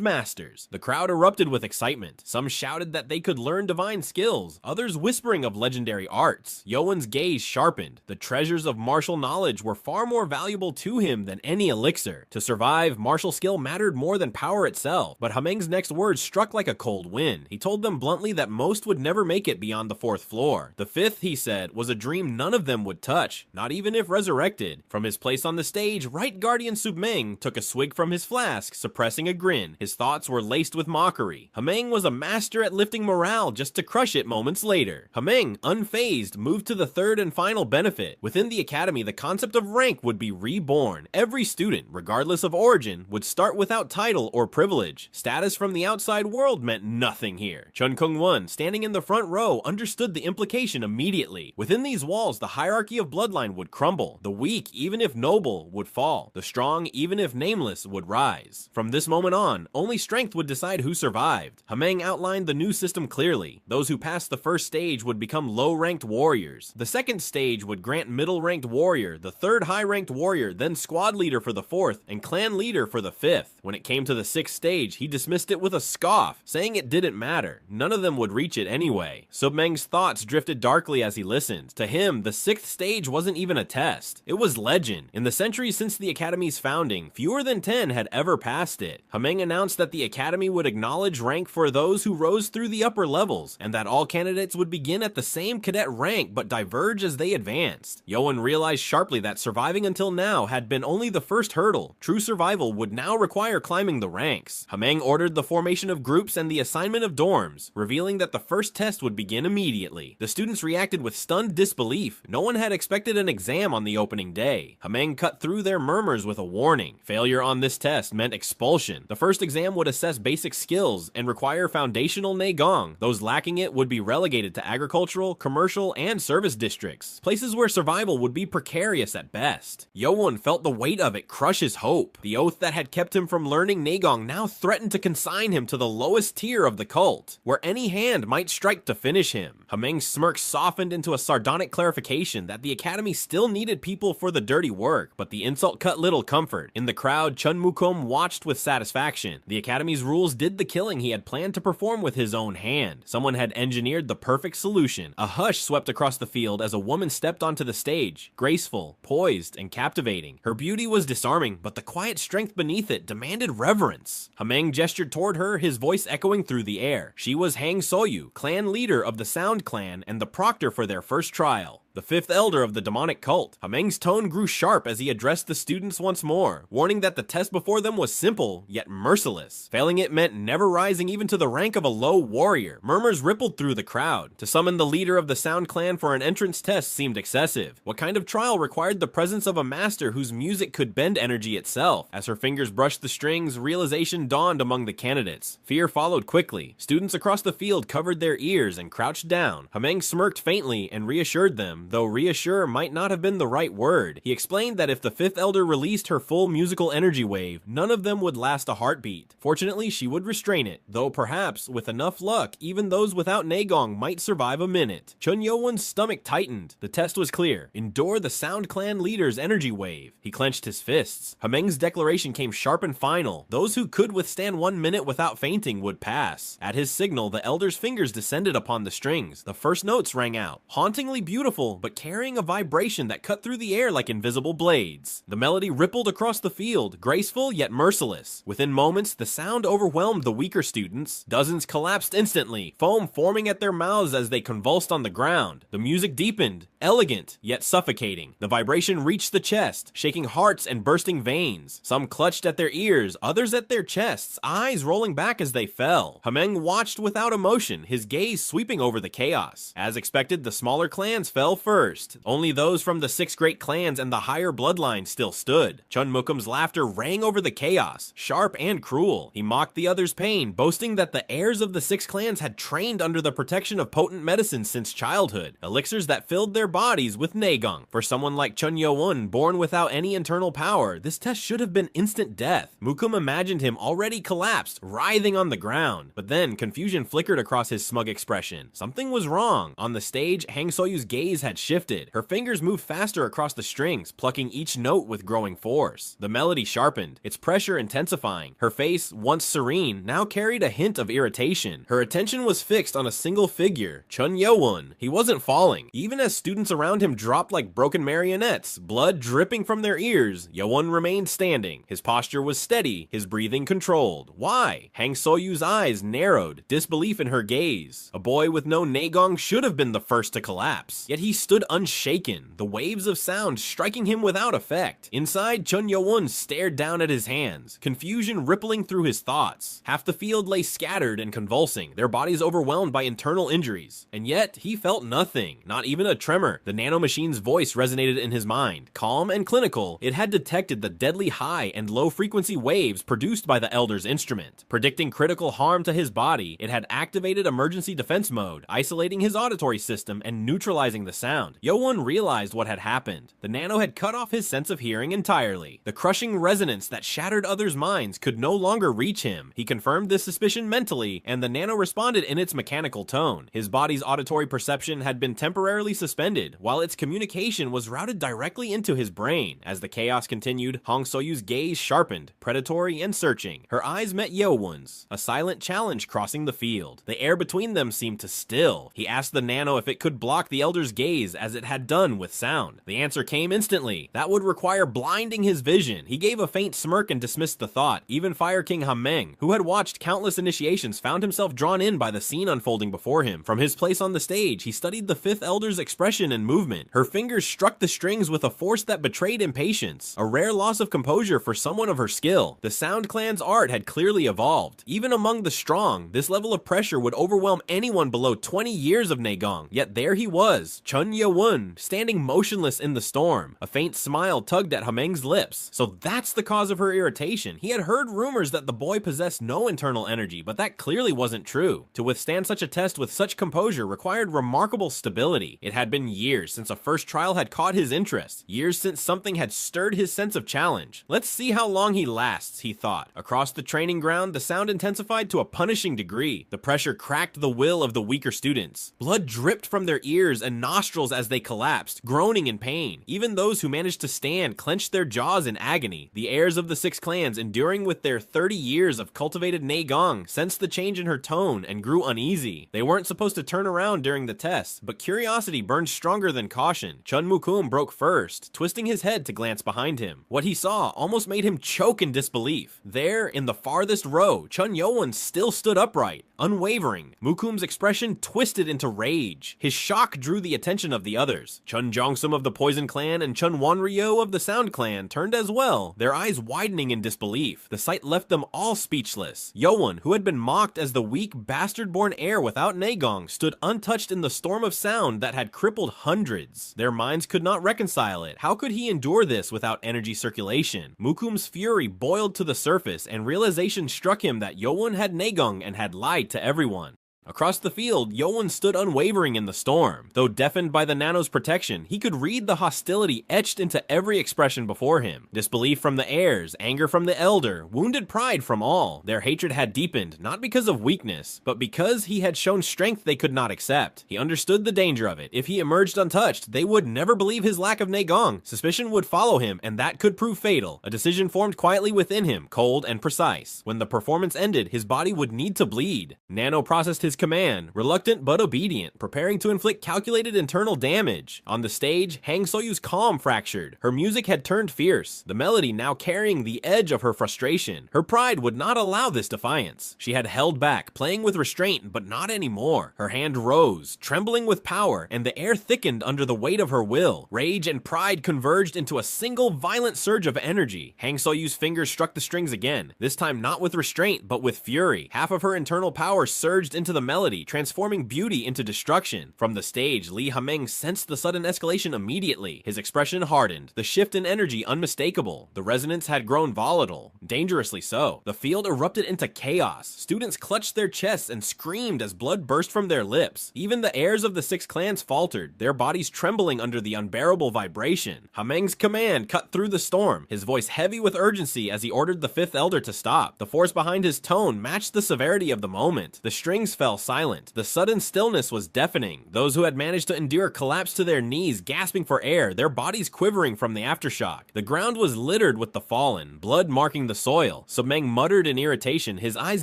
masters. The crowd erupted with excitement. Some shouted that they could learn divine skills, others whispering of legendary arts. Yeo-Woon's gaze sharpened. The treasures of martial knowledge were far more valuable to him than any elixir. To survive, martial skill mattered more than power itself, but Ha-meng's next words struck like a cold wind. He told them bluntly that most would never make it beyond the 4th floor. The 5th, he said, was a dream none of them would touch, not even if resurrected. From his place on the stage, Right Guardian Sub-meng took a swig from his flask, suppressing a grin. His thoughts were laced with mockery. Ha-meng was a master at lifting morale just to crush it moments later. Ha-meng, unfazed, moved to the 3rd and final benefit. Within the academy, the concept of rank would be reborn. Every student, regardless of origin, would start without title or privilege. Status from the outside world meant nothing here. Cheon Yeo-Woon, standing in the front row, understood the implication immediately. Within these walls, the hierarchy of bloodline would crumble. The weak, even if noble, would fall. The strong, even if nameless, would rise. From this moment on, only strength would decide who survived. Ha-meng outlined the new system clearly. Those who passed the first stage would become low-ranked warriors. The second stage would grant middle-ranked warrior, the third high-ranked warrior, then squad leader for the 4th, and clan leader for the 5th. When it came to the 6th stage, he dismissed it with a scoff, saying it didn't matter. None of them would reach it anyway. Sub-meng's thoughts drifted darkly as he listened. To him, the 6th stage wasn't even a test. It was legend. In the centuries since the Academy's founding, fewer than 10 had ever passed it. Ha-meng announced that the Academy would acknowledge rank for those who rose through the upper levels, and that all candidates would begin at the same cadet rank but diverge as they advanced. Yeo-Woon realized sharply that surviving until now had been only the first hurdle. True survival would now require climbing the ranks. Ha-meng ordered the formation of groups and the assignment of dorms, revealing that the first test would begin immediately. The students reacted with stunned disbelief. No one had expected an exam on the opening day. Ha-meng cut through their murmurs with a warning. Failure on this test meant expulsion. The first exam would assess basic skills and require foundational Nagong. Those lacking it planet would be relegated to agricultural, commercial, and service districts, places where survival would be precarious at best. Yeo-Woon felt the weight of it crush his hope. The oath that had kept him from learning Naegong now threatened to consign him to the lowest tier of the cult, where any hand might strike to finish him. Hameng's smirk softened into a sardonic clarification that the academy still needed people for the dirty work, but the insult cut little comfort. In the crowd, Cheon Mukum watched with satisfaction. The academy's rules did the killing he had planned to perform with his own hand. Someone had engineered the perfect solution. A hush swept across the field as a woman stepped onto the stage, graceful, poised, and captivating. Her beauty was disarming, but the quiet strength beneath it demanded reverence. Hameng gestured toward her, his voice echoing through the air. She was Hang So-yu, clan leader of the Sound clan and the proctor for their first trial, the fifth elder of the demonic cult. Hameng's tone grew sharp as he addressed the students once more, warning that the test before them was simple, yet merciless. Failing it meant never rising even to the rank of a low warrior. Murmurs rippled through the crowd. To summon the leader of the Sound clan for an entrance test seemed excessive. What kind of trial required the presence of a master whose music could bend energy itself? As her fingers brushed the strings, realization dawned among the candidates. Fear followed quickly. Students across the field covered their ears and crouched down. Hameng smirked faintly and reassured them, though reassure might not have been the right word. He explained that if the fifth elder released her full musical energy wave, none of them would last a heartbeat. Fortunately, she would restrain it, though perhaps, with enough luck, even those without Naegong might survive a minute. Cheon Yeo-Woon's stomach tightened. The test was clear. Endure the Sound clan leader's energy wave. He clenched his fists. Hameng's declaration came sharp and final. Those who could withstand 1 minute without fainting would pass. At his signal, the elder's fingers descended upon the strings. The first notes rang out, hauntingly beautiful, but carrying a vibration that cut through the air like invisible blades. The melody rippled across the field, graceful yet merciless. Within moments, the sound overwhelmed the weaker students. Dozens collapsed instantly, foam forming at their mouths as they convulsed on the ground. The music deepened, elegant yet suffocating. The vibration reached the chest, shaking hearts and bursting veins. Some clutched at their ears, others at their chests, eyes rolling back as they fell. Hameng watched without emotion, his gaze sweeping over the chaos. As expected, the smaller clans fell first. Only those from the 6 great clans and the higher bloodline still stood. Cheon Mukum's laughter rang over the chaos, sharp and cruel. He mocked the others' pain, boasting that the heirs of the 6 clans had trained under the protection of potent medicines since childhood, elixirs that filled their bodies with Naegong. For someone like Cheon Yeo-Woon, born without any internal power, this test should have been instant death. Mukum imagined him already collapsed, writhing on the ground. But then, confusion flickered across his smug expression. Something was wrong. On the stage, Hang So-yu's gaze had shifted. Her fingers moved faster across the strings, plucking each note with growing force. The melody sharpened, its pressure intensifying. Her face, once serene, now carried a hint of irritation. Her attention was fixed on a single figure, Cheon Yeo-Woon. He wasn't falling. Even as students around him dropped like broken marionettes, blood dripping from their ears, Yeo-Woon remained standing. His posture was steady, his breathing controlled. Why? Hang So-yu's eyes narrowed, disbelief in her gaze. A boy with no Naegong should have been the first to collapse. Yet he stood unshaken, the waves of sound striking him without effect. Inside, Cheon Yeo-Woon stared down at his hands, confusion rippling through his thoughts. Half the field lay scattered and convulsing, their bodies overwhelmed by internal injuries. And yet, he felt nothing, not even a tremor. The nanomachine's voice resonated in his mind. Calm and clinical, it had detected the deadly high and low frequency waves produced by the elder's instrument. Predicting critical harm to his body, it had activated emergency defense mode, isolating his auditory system and neutralizing the sound. Yeo-Woon realized what had happened. The nano had cut off his sense of hearing entirely. The crushing resonance that shattered others' minds could no longer reach him. He confirmed this suspicion mentally, and the nano responded in its mechanical tone. His body's auditory perception had been temporarily suspended, while its communication was routed directly into his brain. As the chaos continued, Hang So-yu's gaze sharpened, predatory and searching. Her eyes met Yeo-Woon's, a silent challenge crossing the field. The air between them seemed to still. He asked the nano if it could block the elder's gaze as it had done with sound. The answer came instantly. That would require blinding his vision. He gave a faint smirk and dismissed the thought. Even Fire King Hameng, who had watched countless initiations, found himself drawn in by the scene unfolding before him. From his place on the stage, he studied the fifth elder's expression and movement. Her fingers struck the strings with a force that betrayed impatience, a rare loss of composure for someone of her skill. The Sound clan's art had clearly evolved. Even among the strong, this level of pressure would overwhelm anyone below 20 years of Naegong. Yet there he was, Cheon Cheon Yeo-Woon, standing motionless in the storm. A faint smile tugged at Hameng's lips. So that's the cause of her irritation. He had heard rumors that the boy possessed no internal energy, but that clearly wasn't true. To withstand such a test with such composure required remarkable stability. It had been years since a first trial had caught his interest, years since something had stirred his sense of challenge. Let's see how long he lasts, he thought. Across the training ground, the sound intensified to a punishing degree. The pressure cracked the will of the weaker students. Blood dripped from their ears and nostrils as they collapsed, groaning in pain. Even those who managed to stand clenched their jaws in agony. The heirs of the six clans, enduring with their 30 years of cultivated Naegong, sensed the change in her tone and grew uneasy. They weren't supposed to turn around during the test, but curiosity burned stronger than caution. Chun Mukum broke first, twisting his head to glance behind him. What he saw almost made him choke in disbelief. There, in the farthest row, Cheon Yeo-Woon still stood upright, unwavering. Mukum's expression twisted into rage. His shock drew the attention of the others. Chun Jongsum of the Poison Clan and Chun Wonryo of the Sound Clan turned as well, their eyes widening in disbelief. The sight left them all speechless. Yeo-Woon, who had been mocked as the weak, bastard-born heir without Naegong, stood untouched in the storm of sound that had crippled hundreds. Their minds could not reconcile it. How could he endure this without energy circulation? Mukum's fury boiled to the surface, and realization struck him that Yeo-Woon had Naegong and had lied to everyone. Across the field, Yeo-Woon stood unwavering in the storm. Though deafened by the Nano's protection, he could read the hostility etched into every expression before him. Disbelief from the heirs, anger from the elder, wounded pride from all. Their hatred had deepened, not because of weakness, but because he had shown strength they could not accept. He understood the danger of it. If he emerged untouched, they would never believe his lack of Naegong. Suspicion would follow him, and that could prove fatal. A decision formed quietly within him, cold and precise. When the performance ended, his body would need to bleed. Nano processed his command, reluctant but obedient, preparing to inflict calculated internal damage. On the stage, Hang Soyu's calm fractured. Her music had turned fierce, the melody now carrying the edge of her frustration. Her pride would not allow this defiance. She had held back, playing with restraint, but not anymore. Her hand rose, trembling with power, and the air thickened under the weight of her will. Rage and pride converged into a single violent surge of energy. Hang Soyu's fingers struck the strings again, this time not with restraint, but with fury. Half of her internal power surged into the melody, transforming beauty into destruction. From the stage, Lee Hameng sensed the sudden escalation immediately. His expression hardened, the shift in energy unmistakable. The resonance had grown volatile, dangerously so. The field erupted into chaos. Students clutched their chests and screamed as blood burst from their lips. Even the heirs of the six clans faltered, their bodies trembling under the unbearable vibration. Hameng's command cut through the storm, his voice heavy with urgency as he ordered the fifth elder to stop. The force behind his tone matched the severity of the moment. The strings fell silent. The sudden stillness was deafening. Those who had managed to endure collapsed to their knees, gasping for air, their bodies quivering from the aftershock. The ground was littered with the fallen, blood marking the soil. Submeng muttered in irritation, his eyes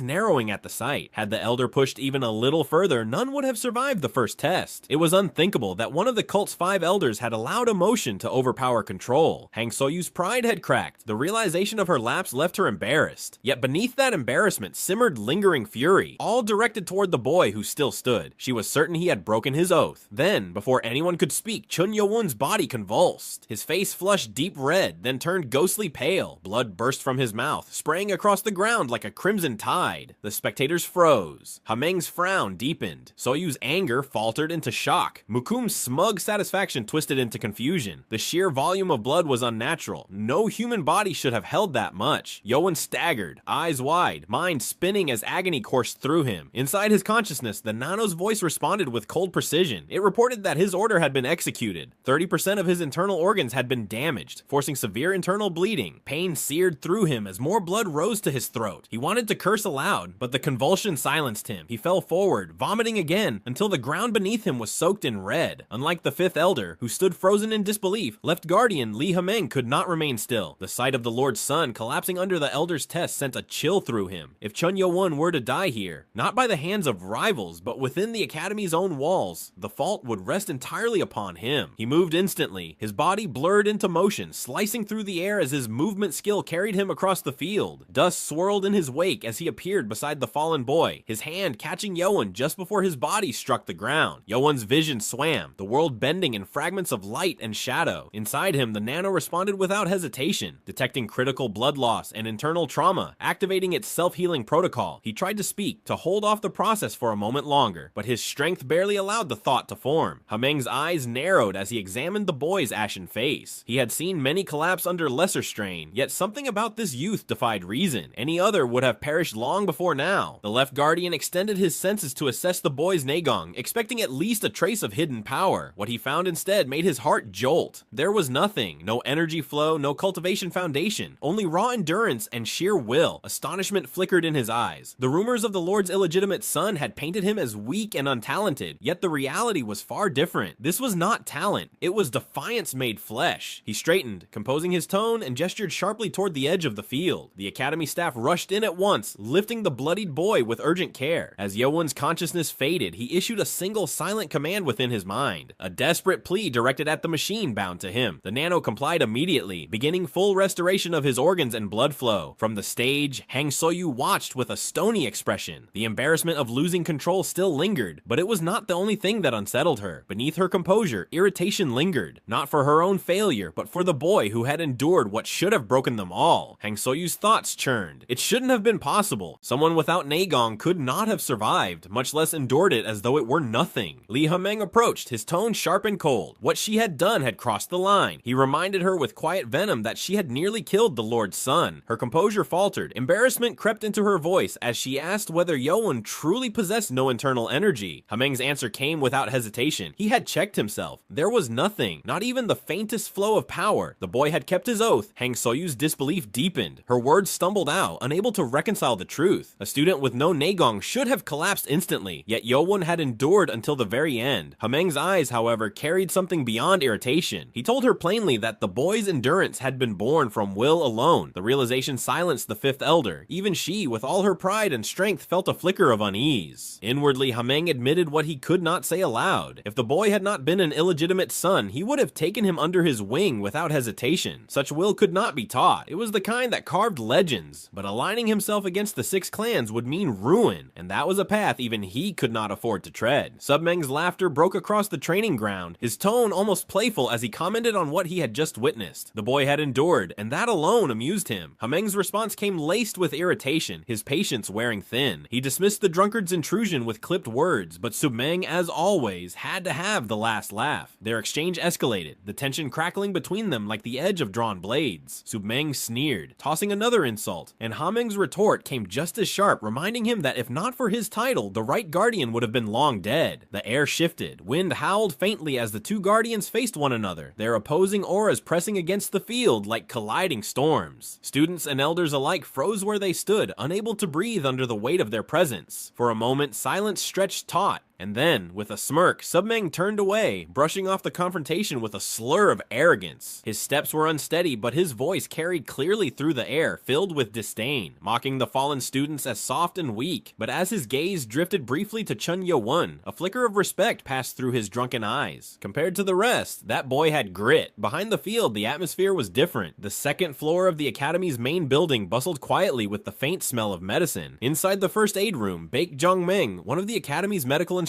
narrowing at the sight. Had the elder pushed even a little further, none would have survived the first test. It was unthinkable that one of the cult's 5 elders had allowed emotion to overpower control. Hang Soyu's pride had cracked. The realization of her lapse left her embarrassed. Yet beneath that embarrassment simmered lingering fury, all directed toward the boy who still stood. She was certain he had broken his oath. Then, before anyone could speak, Cheon Yeo-Woon's body convulsed. His face flushed deep red, then turned ghostly pale. Blood burst from his mouth, spraying across the ground like a crimson tide. The spectators froze. Hameng's frown deepened. Soyu's anger faltered into shock. Mukum's smug satisfaction twisted into confusion. The sheer volume of blood was unnatural. No human body should have held that much. Yeo-Woon staggered, eyes wide, mind spinning as agony coursed through him. Inside his consciousness, the Nano's voice responded with cold precision. It reported that his order had been executed. 30% of his internal organs had been damaged, forcing severe internal bleeding. Pain seared through him as more blood rose to his throat. He wanted to curse aloud, but the convulsion silenced him. He fell forward, vomiting again, until the ground beneath him was soaked in red. Unlike the fifth elder, who stood frozen in disbelief, left guardian Lee Hameng could not remain still. The sight of the Lord's son collapsing under the elder's test sent a chill through him. If Cheon Yeo-Woon were to die here, not by the hands of rivals, but within the academy's own walls, the fault would rest entirely upon him. He moved instantly, his body blurred into motion, slicing through the air as his movement skill carried him across the field. Dust swirled in his wake as he appeared beside the fallen boy, his hand catching Yeo-Woon just before his body struck the ground. Yeo-Woon's vision swam, the world bending in fragments of light and shadow. Inside him, the Nano responded without hesitation, detecting critical blood loss and internal trauma, activating its self-healing protocol. He tried to speak, to hold off the process process for a moment longer, but his strength barely allowed the thought to form. Hameng's eyes narrowed as he examined the boy's ashen face. He had seen many collapse under lesser strain, yet something about this youth defied reason. Any other would have perished long before now. The left guardian extended his senses to assess the boy's Nagong, expecting at least a trace of hidden power. What he found instead made his heart jolt. There was nothing. No energy flow, no cultivation foundation. Only raw endurance and sheer will. Astonishment flickered in his eyes. The rumors of the Lord's illegitimate son had painted him as weak and untalented, yet the reality was far different. This was not talent. It was defiance made flesh. He straightened, composing his tone, and gestured sharply toward the edge of the field. The academy staff rushed in at once, lifting the bloodied boy with urgent care. As Yeo-Woon's consciousness faded, he issued a single silent command within his mind, a desperate plea directed at the machine bound to him. The nano complied immediately, beginning full restoration of his organs and blood flow. From the stage, Hang So-yu watched with a stony expression. The embarrassment of losing control still lingered, but it was not the only thing that unsettled her. Beneath her composure, irritation lingered, not for her own failure, but for the boy who had endured what should have broken them all. Hang So-yu's thoughts churned. It shouldn't have been possible. Someone without Nagong could not have survived, much less endured it as though it were nothing. Lee Hameng approached, his tone sharp and cold. What she had done had crossed the line. He reminded her with quiet venom that she had nearly killed the Lord's son. Her composure faltered. Embarrassment crept into her voice as she asked whether Yeo-Woon truly possessed no internal energy. Hameng's answer came without hesitation. He had checked himself. There was nothing, not even the faintest flow of power. The boy had kept his oath. Hang So-yu's disbelief deepened. Her words stumbled out, unable to reconcile the truth. A student with no Nagong should have collapsed instantly, yet Yeo-Woon had endured until the very end. Hameng's eyes, however, carried something beyond irritation. He told her plainly that the boy's endurance had been born from will alone. The realization silenced the fifth elder. Even she, with all her pride and strength, felt a flicker of unease. Inwardly, Hameng admitted what he could not say aloud. If the boy had not been an illegitimate son, he would have taken him under his wing without hesitation. Such will could not be taught. It was the kind that carved legends. But aligning himself against the six clans would mean ruin, and that was a path even he could not afford to tread. Submeng's laughter broke across the training ground, his tone almost playful as he commented on what he had just witnessed. The boy had endured, and that alone amused him. Hameng's response came laced with irritation, his patience wearing thin. He dismissed the drunkard's intrusion with clipped words, but Submeng, as always, had to have the last laugh. Their exchange escalated, the tension crackling between them like the edge of drawn blades. Submeng sneered, tossing another insult, and Hameng's retort came just as sharp, reminding him that if not for his title, the right guardian would have been long dead. The air shifted, wind howled faintly as the two guardians faced one another, their opposing auras pressing against the field like colliding storms. Students and elders alike froze where they stood, unable to breathe under the weight of their presence. For a moment, silence stretched taut. And then, with a smirk, Submeng turned away, brushing off the confrontation with a slur of arrogance. His steps were unsteady, but his voice carried clearly through the air, filled with disdain, mocking the fallen students as soft and weak. But as his gaze drifted briefly to Cheon Yeo-Woon, a flicker of respect passed through his drunken eyes. Compared to the rest, that boy had grit. Behind the field, the atmosphere was different. The second floor of the academy's main building bustled quietly with the faint smell of medicine. Inside the first aid room, Baek Jong-meng, one of the academy's medical instructors,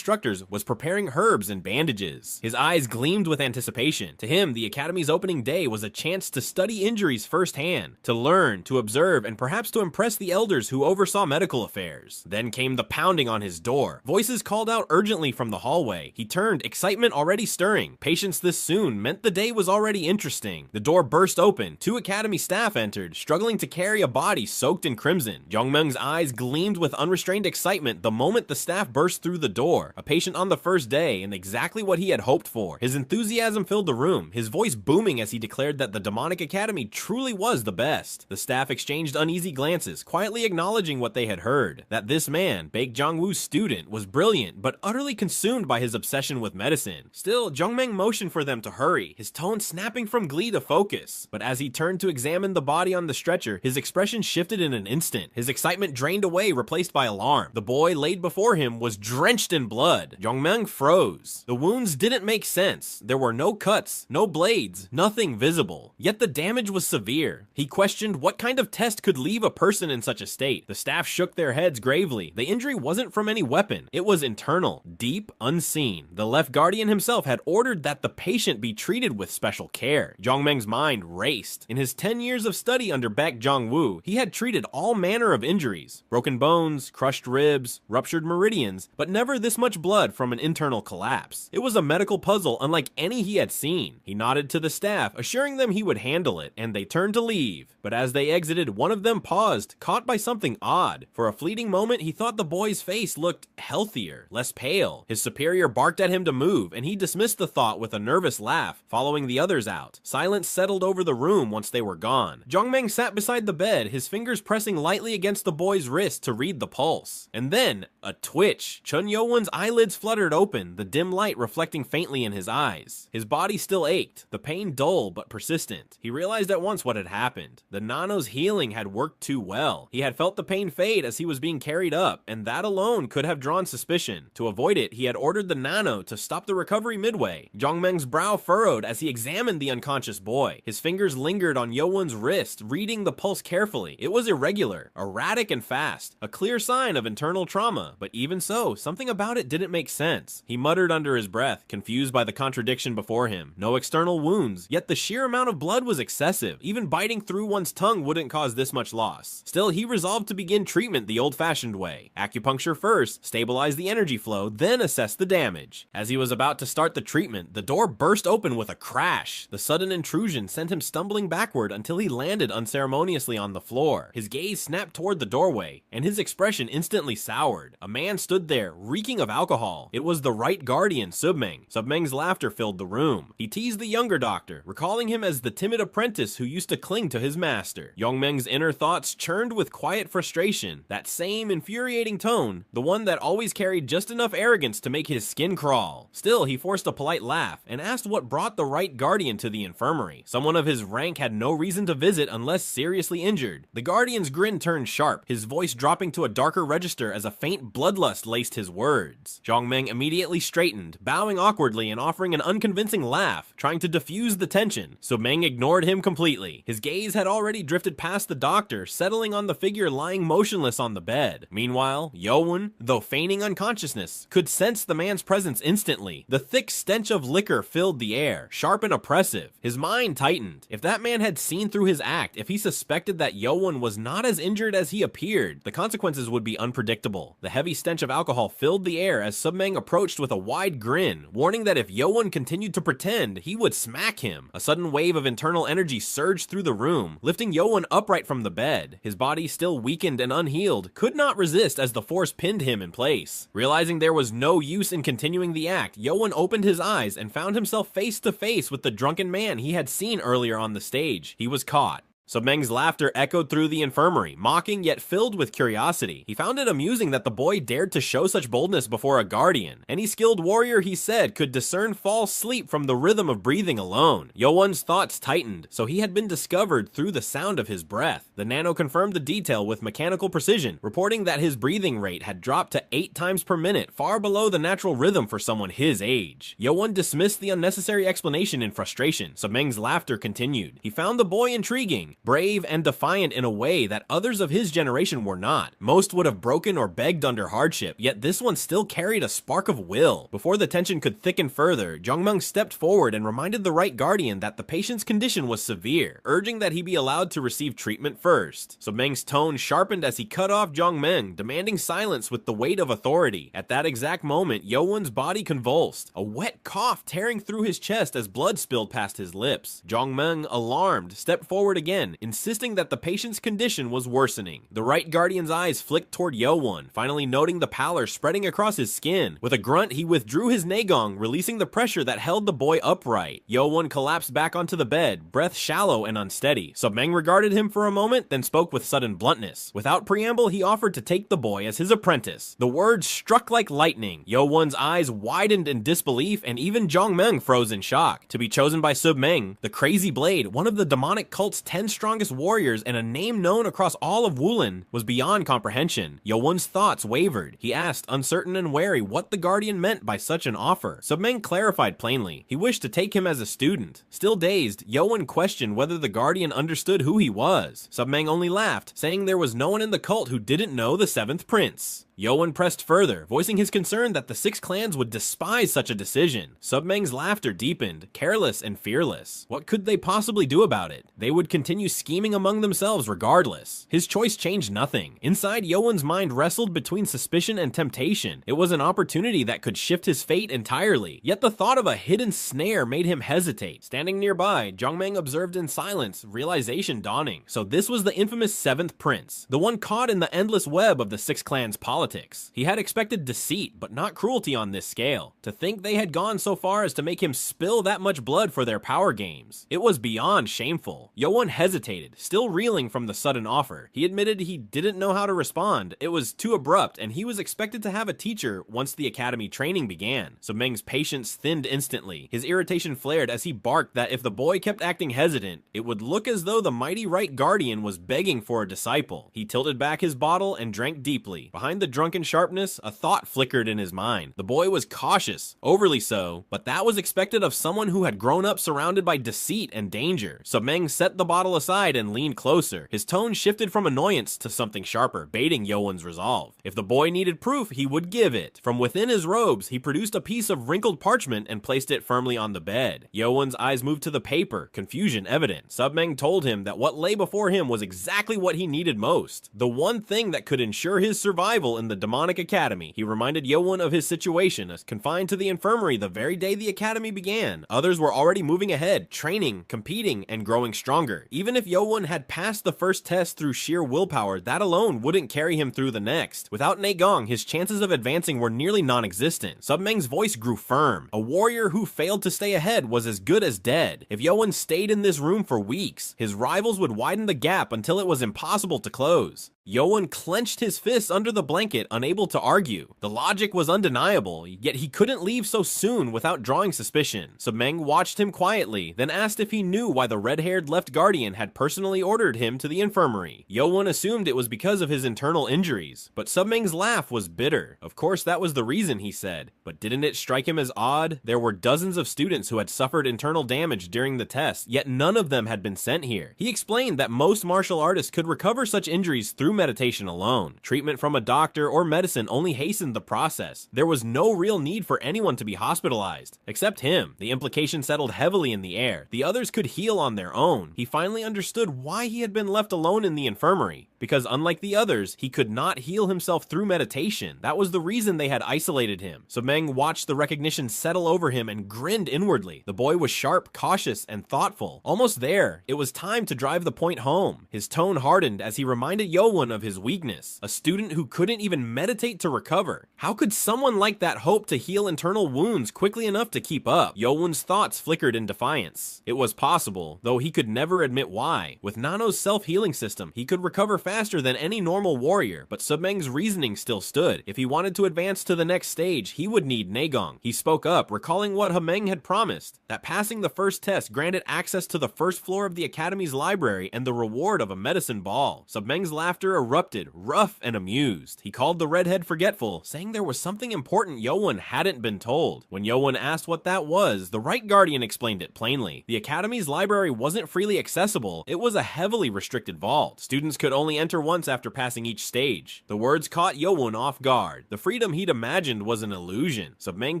was preparing herbs and bandages. His eyes gleamed with anticipation. To him, the academy's opening day was a chance to study injuries firsthand, to learn, to observe, and perhaps to impress the elders who oversaw medical affairs. Then came the pounding on his door. Voices called out urgently from the hallway. He turned, excitement already stirring. Patience this soon meant the day was already interesting. The door burst open. Two academy staff entered, struggling to carry a body soaked in crimson. Jongmeng's eyes gleamed with unrestrained excitement the moment the staff burst through the door. A patient on the first day, and exactly what he had hoped for. His enthusiasm filled the room, his voice booming as he declared that the demonic academy truly was the best. The staff exchanged uneasy glances, quietly acknowledging what they had heard. That this man, Baek Jong-woo's student, was brilliant, but utterly consumed by his obsession with medicine. Still, Jongmeng motioned for them to hurry, his tone snapping from glee to focus. But as he turned to examine the body on the stretcher, his expression shifted in an instant. His excitement drained away, replaced by alarm. The boy laid before him was drenched in blood, blood. Jong-meng froze. The wounds didn't make sense. There were no cuts, no blades, nothing visible. Yet the damage was severe. He questioned what kind of test could leave a person in such a state. The staff shook their heads gravely. The injury wasn't from any weapon. It was internal, deep, unseen. The left guardian himself had ordered that the patient be treated with special care. Jong-meng's mind raced. In his 10 years of study under Baek Jong-woo, he had treated all manner of injuries. Broken bones, crushed ribs, ruptured meridians, but never this much blood from an internal collapse. It was a medical puzzle unlike any he had seen. He nodded to the staff, assuring them he would handle it, and they turned to leave. But as they exited, one of them paused, caught by something odd. For a fleeting moment, he thought the boy's face looked healthier, less pale. His superior barked at him to move, and he dismissed the thought with a nervous laugh, following the others out. Silence settled over the room once they were gone. Jong-meng sat beside the bed, his fingers pressing lightly against the boy's wrist to read the pulse. And then, a twitch. Cheon Yeo-Woon's eyelids fluttered open, the dim light reflecting faintly in his eyes. His body still ached, the pain dull but persistent. He realized at once what had happened. The nano's healing had worked too well. He had felt the pain fade as he was being carried up, and that alone could have drawn suspicion. To avoid it, he had ordered the nano to stop the recovery midway. Jong-meng's brow furrowed as he examined the unconscious boy. His fingers lingered on Yeo-Woon's wrist, reading the pulse carefully. It was irregular, erratic and fast, a clear sign of internal trauma, but even so, something about it didn't make sense. He muttered under his breath, confused by the contradiction before him. No external wounds, yet the sheer amount of blood was excessive. Even biting through one's tongue wouldn't cause this much loss. Still, he resolved to begin treatment the old-fashioned way. Acupuncture first, stabilize the energy flow, then assess the damage. As he was about to start the treatment, the door burst open with a crash. The sudden intrusion sent him stumbling backward until he landed unceremoniously on the floor. His gaze snapped toward the doorway, and his expression instantly soured. A man stood there, reeking of alcohol. It was the right guardian, Submeng. Submeng's laughter filled the room. He teased the younger doctor, recalling him as the timid apprentice who used to cling to his master. Jong-meng's inner thoughts churned with quiet frustration. That same infuriating tone, the one that always carried just enough arrogance to make his skin crawl. Still, he forced a polite laugh and asked what brought the right guardian to the infirmary. Someone of his rank had no reason to visit unless seriously injured. The guardian's grin turned sharp, his voice dropping to a darker register as a faint bloodlust laced his words. Jong-meng immediately straightened, bowing awkwardly and offering an unconvincing laugh, trying to diffuse the tension. Submeng ignored him completely. His gaze had already drifted past the doctor, settling on the figure lying motionless on the bed. Meanwhile, Yeo-Woon, though feigning unconsciousness, could sense the man's presence instantly. The thick stench of liquor filled the air, sharp and oppressive. His mind tightened. If that man had seen through his act, if he suspected that Yeo-Woon was not as injured as he appeared, the consequences would be unpredictable. The heavy stench of alcohol filled the air as Submeng approached with a wide grin, warning that if Yeo-Woon continued to pretend, he would smack him. A sudden wave of internal energy surged through the room, lifting Yeo-Woon upright from the bed. His body, still weakened and unhealed, could not resist as the force pinned him in place. Realizing there was no use in continuing the act, Yeo-Woon opened his eyes and found himself face to face with the drunken man he had seen earlier on the stage. He was caught. Submeng's laughter echoed through the infirmary, mocking yet filled with curiosity. He found it amusing that the boy dared to show such boldness before a guardian. Any skilled warrior, he said, could discern false sleep from the rhythm of breathing alone. Yeo-Woon's thoughts tightened, so he had been discovered through the sound of his breath. The nano confirmed the detail with mechanical precision, reporting that his breathing rate had dropped to 8 times per minute, far below the natural rhythm for someone his age. Yeo-Woon dismissed the unnecessary explanation in frustration. Submeng's laughter continued. He found the boy intriguing, brave and defiant in a way that others of his generation were not. Most would have broken or begged under hardship, yet this one still carried a spark of will. Before the tension could thicken further, Jong-meng stepped forward and reminded the right guardian that the patient's condition was severe, urging that he be allowed to receive treatment first. Submeng's tone sharpened as he cut off Jong-meng, demanding silence with the weight of authority. At that exact moment, Yeo-Woon's body convulsed, a wet cough tearing through his chest as blood spilled past his lips. Jong-meng, alarmed, stepped forward again, insisting that the patient's condition was worsening. The right guardian's eyes flicked toward Yeo-Woon, finally noting the pallor spreading across his skin. With a grunt, he withdrew his nagong, releasing the pressure that held the boy upright. Yeo-Woon collapsed back onto the bed, breath shallow and unsteady. Submeng regarded him for a moment, then spoke with sudden bluntness. Without preamble, he offered to take the boy as his apprentice. The words struck like lightning. Yeo-Woon's eyes widened in disbelief, and even Jong-meng froze in shock. To be chosen by Submeng, the crazy blade, one of the demonic cult's 10 strong strongest warriors and a name known across all of Woolen was beyond comprehension. Yeo-Woon's thoughts wavered. He asked, uncertain and wary, what the Guardian meant by such an offer. Submeng clarified plainly. He wished to take him as a student. Still dazed, Yeo-Woon questioned whether the Guardian understood who he was. Submeng only laughed, saying there was no one in the cult who didn't know the seventh prince. Yeo-Woon pressed further, voicing his concern that the 6 clans would despise such a decision. Submeng's laughter deepened, careless and fearless. What could they possibly do about it? They would continue scheming among themselves regardless. His choice changed nothing. Inside, Yeo-Woon's mind wrestled between suspicion and temptation. It was an opportunity that could shift his fate entirely. Yet the thought of a hidden snare made him hesitate. Standing nearby, Jongmeng observed in silence, realization dawning. So this was the infamous 7th prince, the one caught in the endless web of the 6 clans' politics. He had expected deceit, but not cruelty on this scale. To think they had gone so far as to make him spill that much blood for their power games. It was beyond shameful. Yeo-Woon hesitated, still reeling from the sudden offer. He admitted he didn't know how to respond. It was too abrupt, and he was expected to have a teacher once the academy training began. Submeng's patience thinned instantly. His irritation flared as he barked that if the boy kept acting hesitant, it would look as though the mighty Right Guardian was begging for a disciple. He tilted back his bottle and drank deeply. Behind the drunken sharpness, a thought flickered in his mind. The boy was cautious, overly so, but that was expected of someone who had grown up surrounded by deceit and danger. Submeng set the bottle aside and leaned closer. His tone shifted from annoyance to something sharper, baiting Yeo-Woon's resolve. If the boy needed proof, he would give it. From within his robes, he produced a piece of wrinkled parchment and placed it firmly on the bed. Yeo-Woon's eyes moved to the paper, confusion evident. Submeng told him that what lay before him was exactly what he needed most. The one thing that could ensure his survival in the demonic academy. He reminded Yeo-Woon of his situation as confined to the infirmary the very day the academy began. Others were already moving ahead, training, competing, and growing stronger. Even if Yeo-Woon had passed the first test through sheer willpower, that alone wouldn't carry him through the next. Without Naegong, his chances of advancing were nearly non-existent. Submeng's voice grew firm. A warrior who failed to stay ahead was as good as dead. If Yeo-Woon stayed in this room for weeks, his rivals would widen the gap until it was impossible to close. Yeo-Woon clenched his fists under the blanket, unable to argue. The logic was undeniable, yet he couldn't leave so soon without drawing suspicion. Submeng watched him quietly, then asked if he knew why the red-haired left guardian had personally ordered him to the infirmary. Yeo-Woon assumed it was because of his internal injuries, but Submeng's laugh was bitter. Of course that was the reason, he said, but didn't it strike him as odd? There were dozens of students who had suffered internal damage during the test, yet none of them had been sent here. He explained that most martial artists could recover such injuries through meditation alone. Treatment from a doctor or medicine only hastened the process. There was no real need for anyone to be hospitalized. Except him. The implication settled heavily in the air. The others could heal on their own. He finally understood why he had been left alone in the infirmary. Because unlike the others, he could not heal himself through meditation. That was the reason they had isolated him. Submeng watched the recognition settle over him and grinned inwardly. The boy was sharp, cautious, and thoughtful. Almost there. It was time to drive the point home. His tone hardened as he reminded Yeo-Woon of his weakness. A student who couldn't even meditate to recover. How could someone like that hope to heal internal wounds quickly enough to keep up? Yeo-Woon's thoughts flickered in defiance. It was possible, though he could never admit why. With Nano's self-healing system, he could recover faster than any normal warrior, but Submeng's reasoning still stood. If he wanted to advance to the next stage, he would need Naegong. He spoke up, recalling what Hameng had promised, that passing the first test granted access to the first floor of the academy's library and the reward of a medicine ball. Submeng's laughter erupted, rough and amused. He called the redhead forgetful, saying there was something important Yeo-Woon hadn't been told. When Yeo-Woon asked what that was, the Right Guardian explained it plainly. The academy's library wasn't freely accessible. It was a heavily restricted vault. Students could only enter once after passing each stage. The words caught Yeo-Woon off guard. The freedom he'd imagined was an illusion. Submeng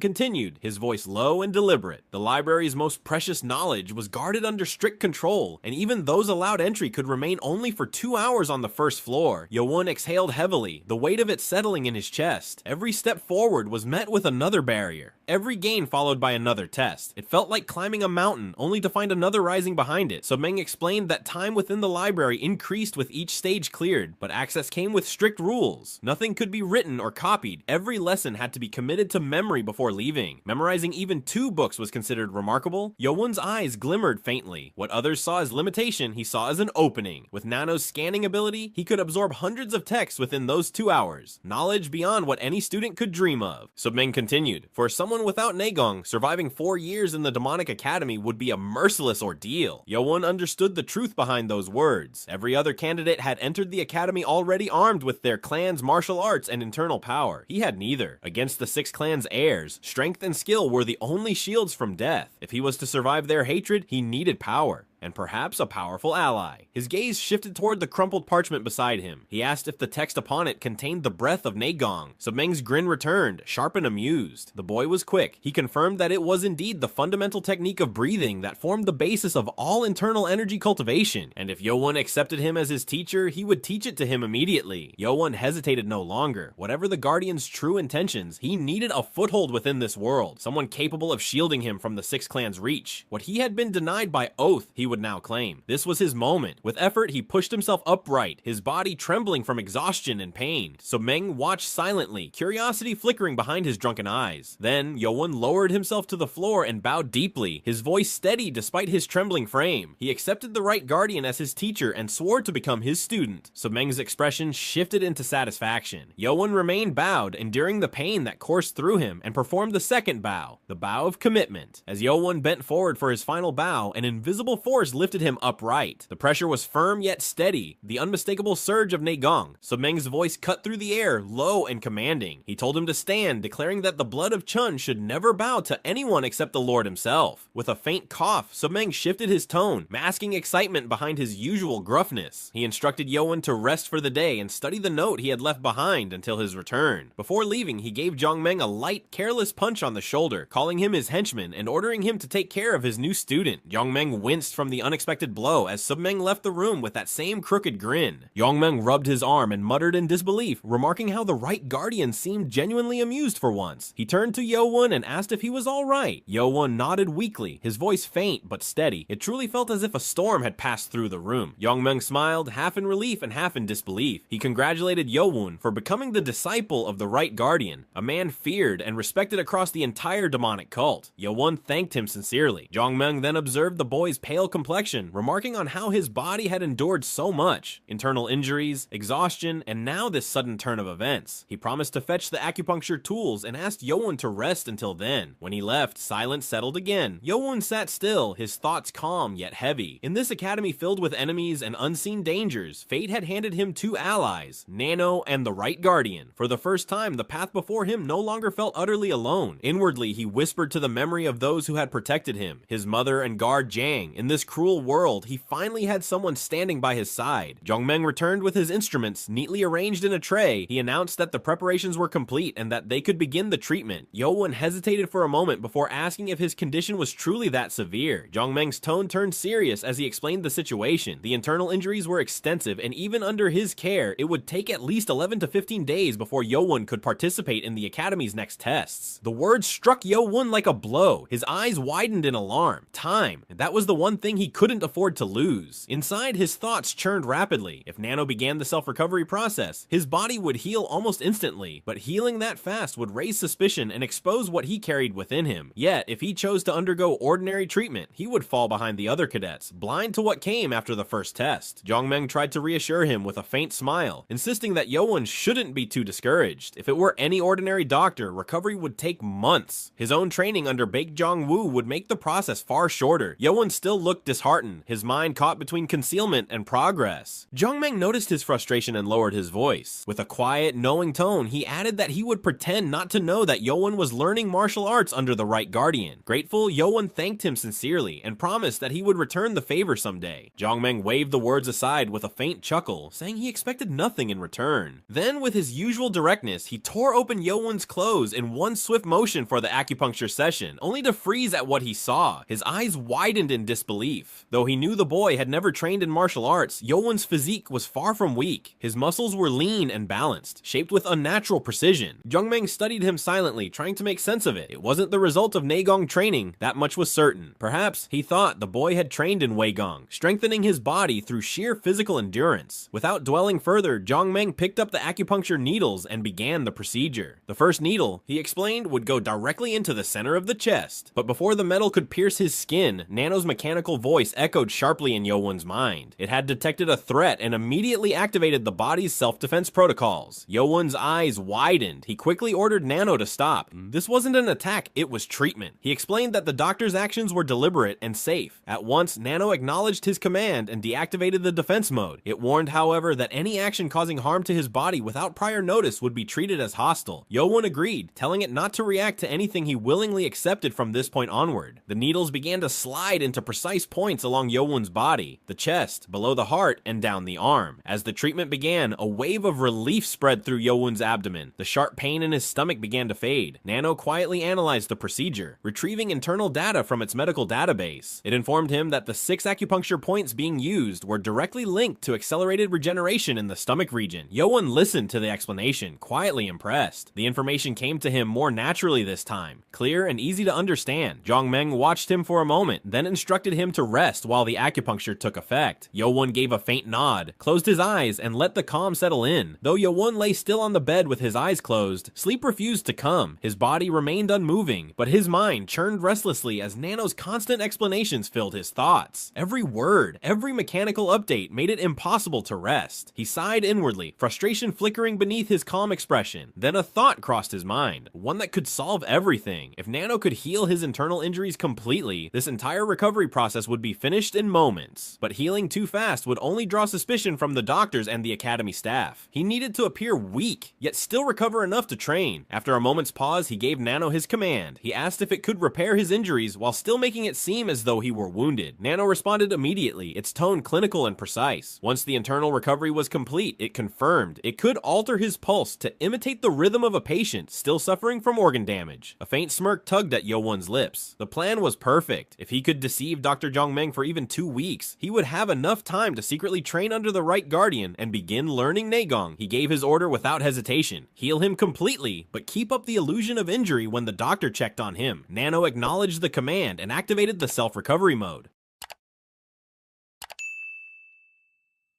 continued, his voice low and deliberate. The library's most precious knowledge was guarded under strict control, and even those allowed entry could remain only for 2 hours on the first floor. Yeo-Woon exhaled heavily, the weight of it settling in his chest. Every step forward was met with another barrier. Every gain followed by another test. It felt like climbing a mountain, only to find another rising behind it. Submeng explained that time within the library increased with each stage cleared, but access came with strict rules. Nothing could be written or copied. Every lesson had to be committed to memory before leaving. Memorizing even 2 books was considered remarkable. Yeo-Woon's eyes glimmered faintly. What others saw as limitation, he saw as an opening. With Nano's scanning ability, he could absorb hundreds of texts within those 2 hours. Knowledge beyond what any student could dream of. Submeng continued, for someone Even without Naegong, surviving 4 years in the demonic academy would be a merciless ordeal. Yeo-Woon understood the truth behind those words. Every other candidate had entered the academy already armed with their clan's martial arts and internal power. He had neither. Against the 6 clans' heirs, strength and skill were the only shields from death. If he was to survive their hatred, he needed power. And perhaps a powerful ally. His gaze shifted toward the crumpled parchment beside him. He asked if the text upon it contained the breath of Naegong. Submeng's grin returned, sharp and amused. The boy was quick. He confirmed that it was indeed the fundamental technique of breathing that formed the basis of all internal energy cultivation, and if Yeo-Woon accepted him as his teacher, he would teach it to him immediately. Yeo-Woon hesitated no longer. Whatever the Guardian's true intentions, he needed a foothold within this world, someone capable of shielding him from the 6 clans' reach. What he had been denied by oath, he would now claim. This was his moment. With effort, he pushed himself upright, his body trembling from exhaustion and pain. Submeng watched silently, curiosity flickering behind his drunken eyes. Then, Yeo-Woon lowered himself to the floor and bowed deeply, his voice steady despite his trembling frame. He accepted the Right Guardian as his teacher and swore to become his student. Submeng's expression shifted into satisfaction. Yeo-Woon remained bowed, enduring the pain that coursed through him, and performed the second bow, the bow of commitment. As Yeo-Woon bent forward for his final bow, an invisible force lifted him upright. The pressure was firm yet steady, the unmistakable surge of Naegong. Submeng's voice cut through the air, low and commanding. He told him to stand, declaring that the blood of Chun should never bow to anyone except the Lord himself. With a faint cough, Submeng shifted his tone, masking excitement behind his usual gruffness. He instructed Yeo-Woon to rest for the day and study the note he had left behind until his return. Before leaving, he gave Jongmeng a light, careless punch on the shoulder, calling him his henchman and ordering him to take care of his new student. Jongmeng winced from the unexpected blow as Submeng left the room with that same crooked grin. Jongmeng rubbed his arm and muttered in disbelief, remarking how the Right Guardian seemed genuinely amused for once. He turned to Yeo-Woon and asked if he was alright. Yeo-Woon nodded weakly, his voice faint but steady. It truly felt as if a storm had passed through the room. Jongmeng smiled, half in relief and half in disbelief. He congratulated Yeo-Woon for becoming the disciple of the Right Guardian, a man feared and respected across the entire demonic cult. Yeo-Woon thanked him sincerely. Jongmeng then observed the boy's pale complexion, remarking on how his body had endured so much. Internal injuries, exhaustion, and now this sudden turn of events. He promised to fetch the acupuncture tools and asked Yeo-Woon to rest until then. When he left, silence settled again. Yeo-Woon sat still, his thoughts calm yet heavy. In this academy filled with enemies and unseen dangers, fate had handed him 2 allies, Nano and the Right Guardian. For the first time, the path before him no longer felt utterly alone. Inwardly, he whispered to the memory of those who had protected him, his mother and guard Jang. In this cruel world, he finally had someone standing by his side. Jongmeng returned with his instruments, neatly arranged in a tray. He announced that the preparations were complete and that they could begin the treatment. Yeo-Woon hesitated for a moment before asking if his condition was truly that severe. Jongmeng's tone turned serious as he explained the situation. The internal injuries were extensive, and even under his care, it would take at least 11 to 15 days before Yeo-Woon could participate in the academy's next tests. The words struck Yeo-Woon like a blow. His eyes widened in alarm. Time. That was the one thing he couldn't afford to lose. Inside, his thoughts churned rapidly. If Nano began the self-recovery process, his body would heal almost instantly, but healing that fast would raise suspicion and expose what he carried within him. Yet, if he chose to undergo ordinary treatment, he would fall behind the other cadets, blind to what came after the first test. Jongmeng tried to reassure him with a faint smile, insisting that Yeo-Woon shouldn't be too discouraged. If it were any ordinary doctor, recovery would take months. His own training under Baek-Jong-woo would make the process far shorter. Yeo-Woon still looked disheartened, his mind caught between concealment and progress. Jongmeng noticed his frustration and lowered his voice. With a quiet, knowing tone, he added that he would pretend not to know that Yeo-Woon was learning martial arts under the Right Guardian. Grateful, Yeo-Woon thanked him sincerely and promised that he would return the favor someday. Jongmeng waved the words aside with a faint chuckle, saying he expected nothing in return. Then, with his usual directness, he tore open Yeo-Woon's clothes in one swift motion for the acupuncture session, only to freeze at what he saw. His eyes widened in disbelief. Though he knew the boy had never trained in martial arts, Yeo-Woon's physique was far from weak. His muscles were lean and balanced, shaped with unnatural precision. Jongmeng studied him silently, trying to make sense of it. It wasn't the result of Naegong training, that much was certain. Perhaps, he thought, the boy had trained in Weigong, strengthening his body through sheer physical endurance. Without dwelling further, Jongmeng picked up the acupuncture needles and began the procedure. The first needle, he explained, would go directly into the center of the chest. But before the metal could pierce his skin, Nano's mechanical powerful voice echoed sharply in Yeo-Woon's mind. It had detected a threat and immediately activated the body's self-defense protocols. Yeo-Woon's eyes widened. He quickly ordered Nano to stop. This wasn't an attack, it was treatment. He explained that the doctor's actions were deliberate and safe. At once, Nano acknowledged his command and deactivated the defense mode. It warned, however, that any action causing harm to his body without prior notice would be treated as hostile. Yeo-Woon agreed, telling it not to react to anything he willingly accepted from this point onward. The needles began to slide into precise points along Yeo-Woon's body, the chest, below the heart, and down the arm. As the treatment began, a wave of relief spread through Yeo-Woon's abdomen. The sharp pain in his stomach began to fade. Nano quietly analyzed the procedure, retrieving internal data from its medical database. It informed him that the 6 acupuncture points being used were directly linked to accelerated regeneration in the stomach region. Yeo-Woon listened to the explanation, quietly impressed. The information came to him more naturally this time, clear and easy to understand. Jong-Meng watched him for a moment, then instructed him to rest while the acupuncture took effect. Yeo-Woon gave a faint nod, closed his eyes, and let the calm settle in. Though Yeo-Woon lay still on the bed with his eyes closed, sleep refused to come. His body remained unmoving, but his mind churned restlessly as Nano's constant explanations filled his thoughts. Every word, every mechanical update made it impossible to rest. He sighed inwardly, frustration flickering beneath his calm expression. Then a thought crossed his mind, one that could solve everything. If Nano could heal his internal injuries completely, this entire recovery process would be finished in moments. But healing too fast would only draw suspicion from the doctors and the academy staff. He needed to appear weak, yet still recover enough to train. After a moment's pause, he gave Nano his command. He asked if it could repair his injuries while still making it seem as though he were wounded. Nano responded immediately, its tone clinical and precise. Once the internal recovery was complete, it confirmed it could alter his pulse to imitate the rhythm of a patient still suffering from organ damage. A faint smirk tugged at Yeo-Woon's lips. The plan was perfect. If he could deceive Dr. Jong-Meng for even 2 weeks, he would have enough time to secretly train under the right guardian and begin learning Naegong. He gave his order without hesitation. Heal him completely, but keep up the illusion of injury when the doctor checked on him. Nano acknowledged the command and activated the self-recovery mode.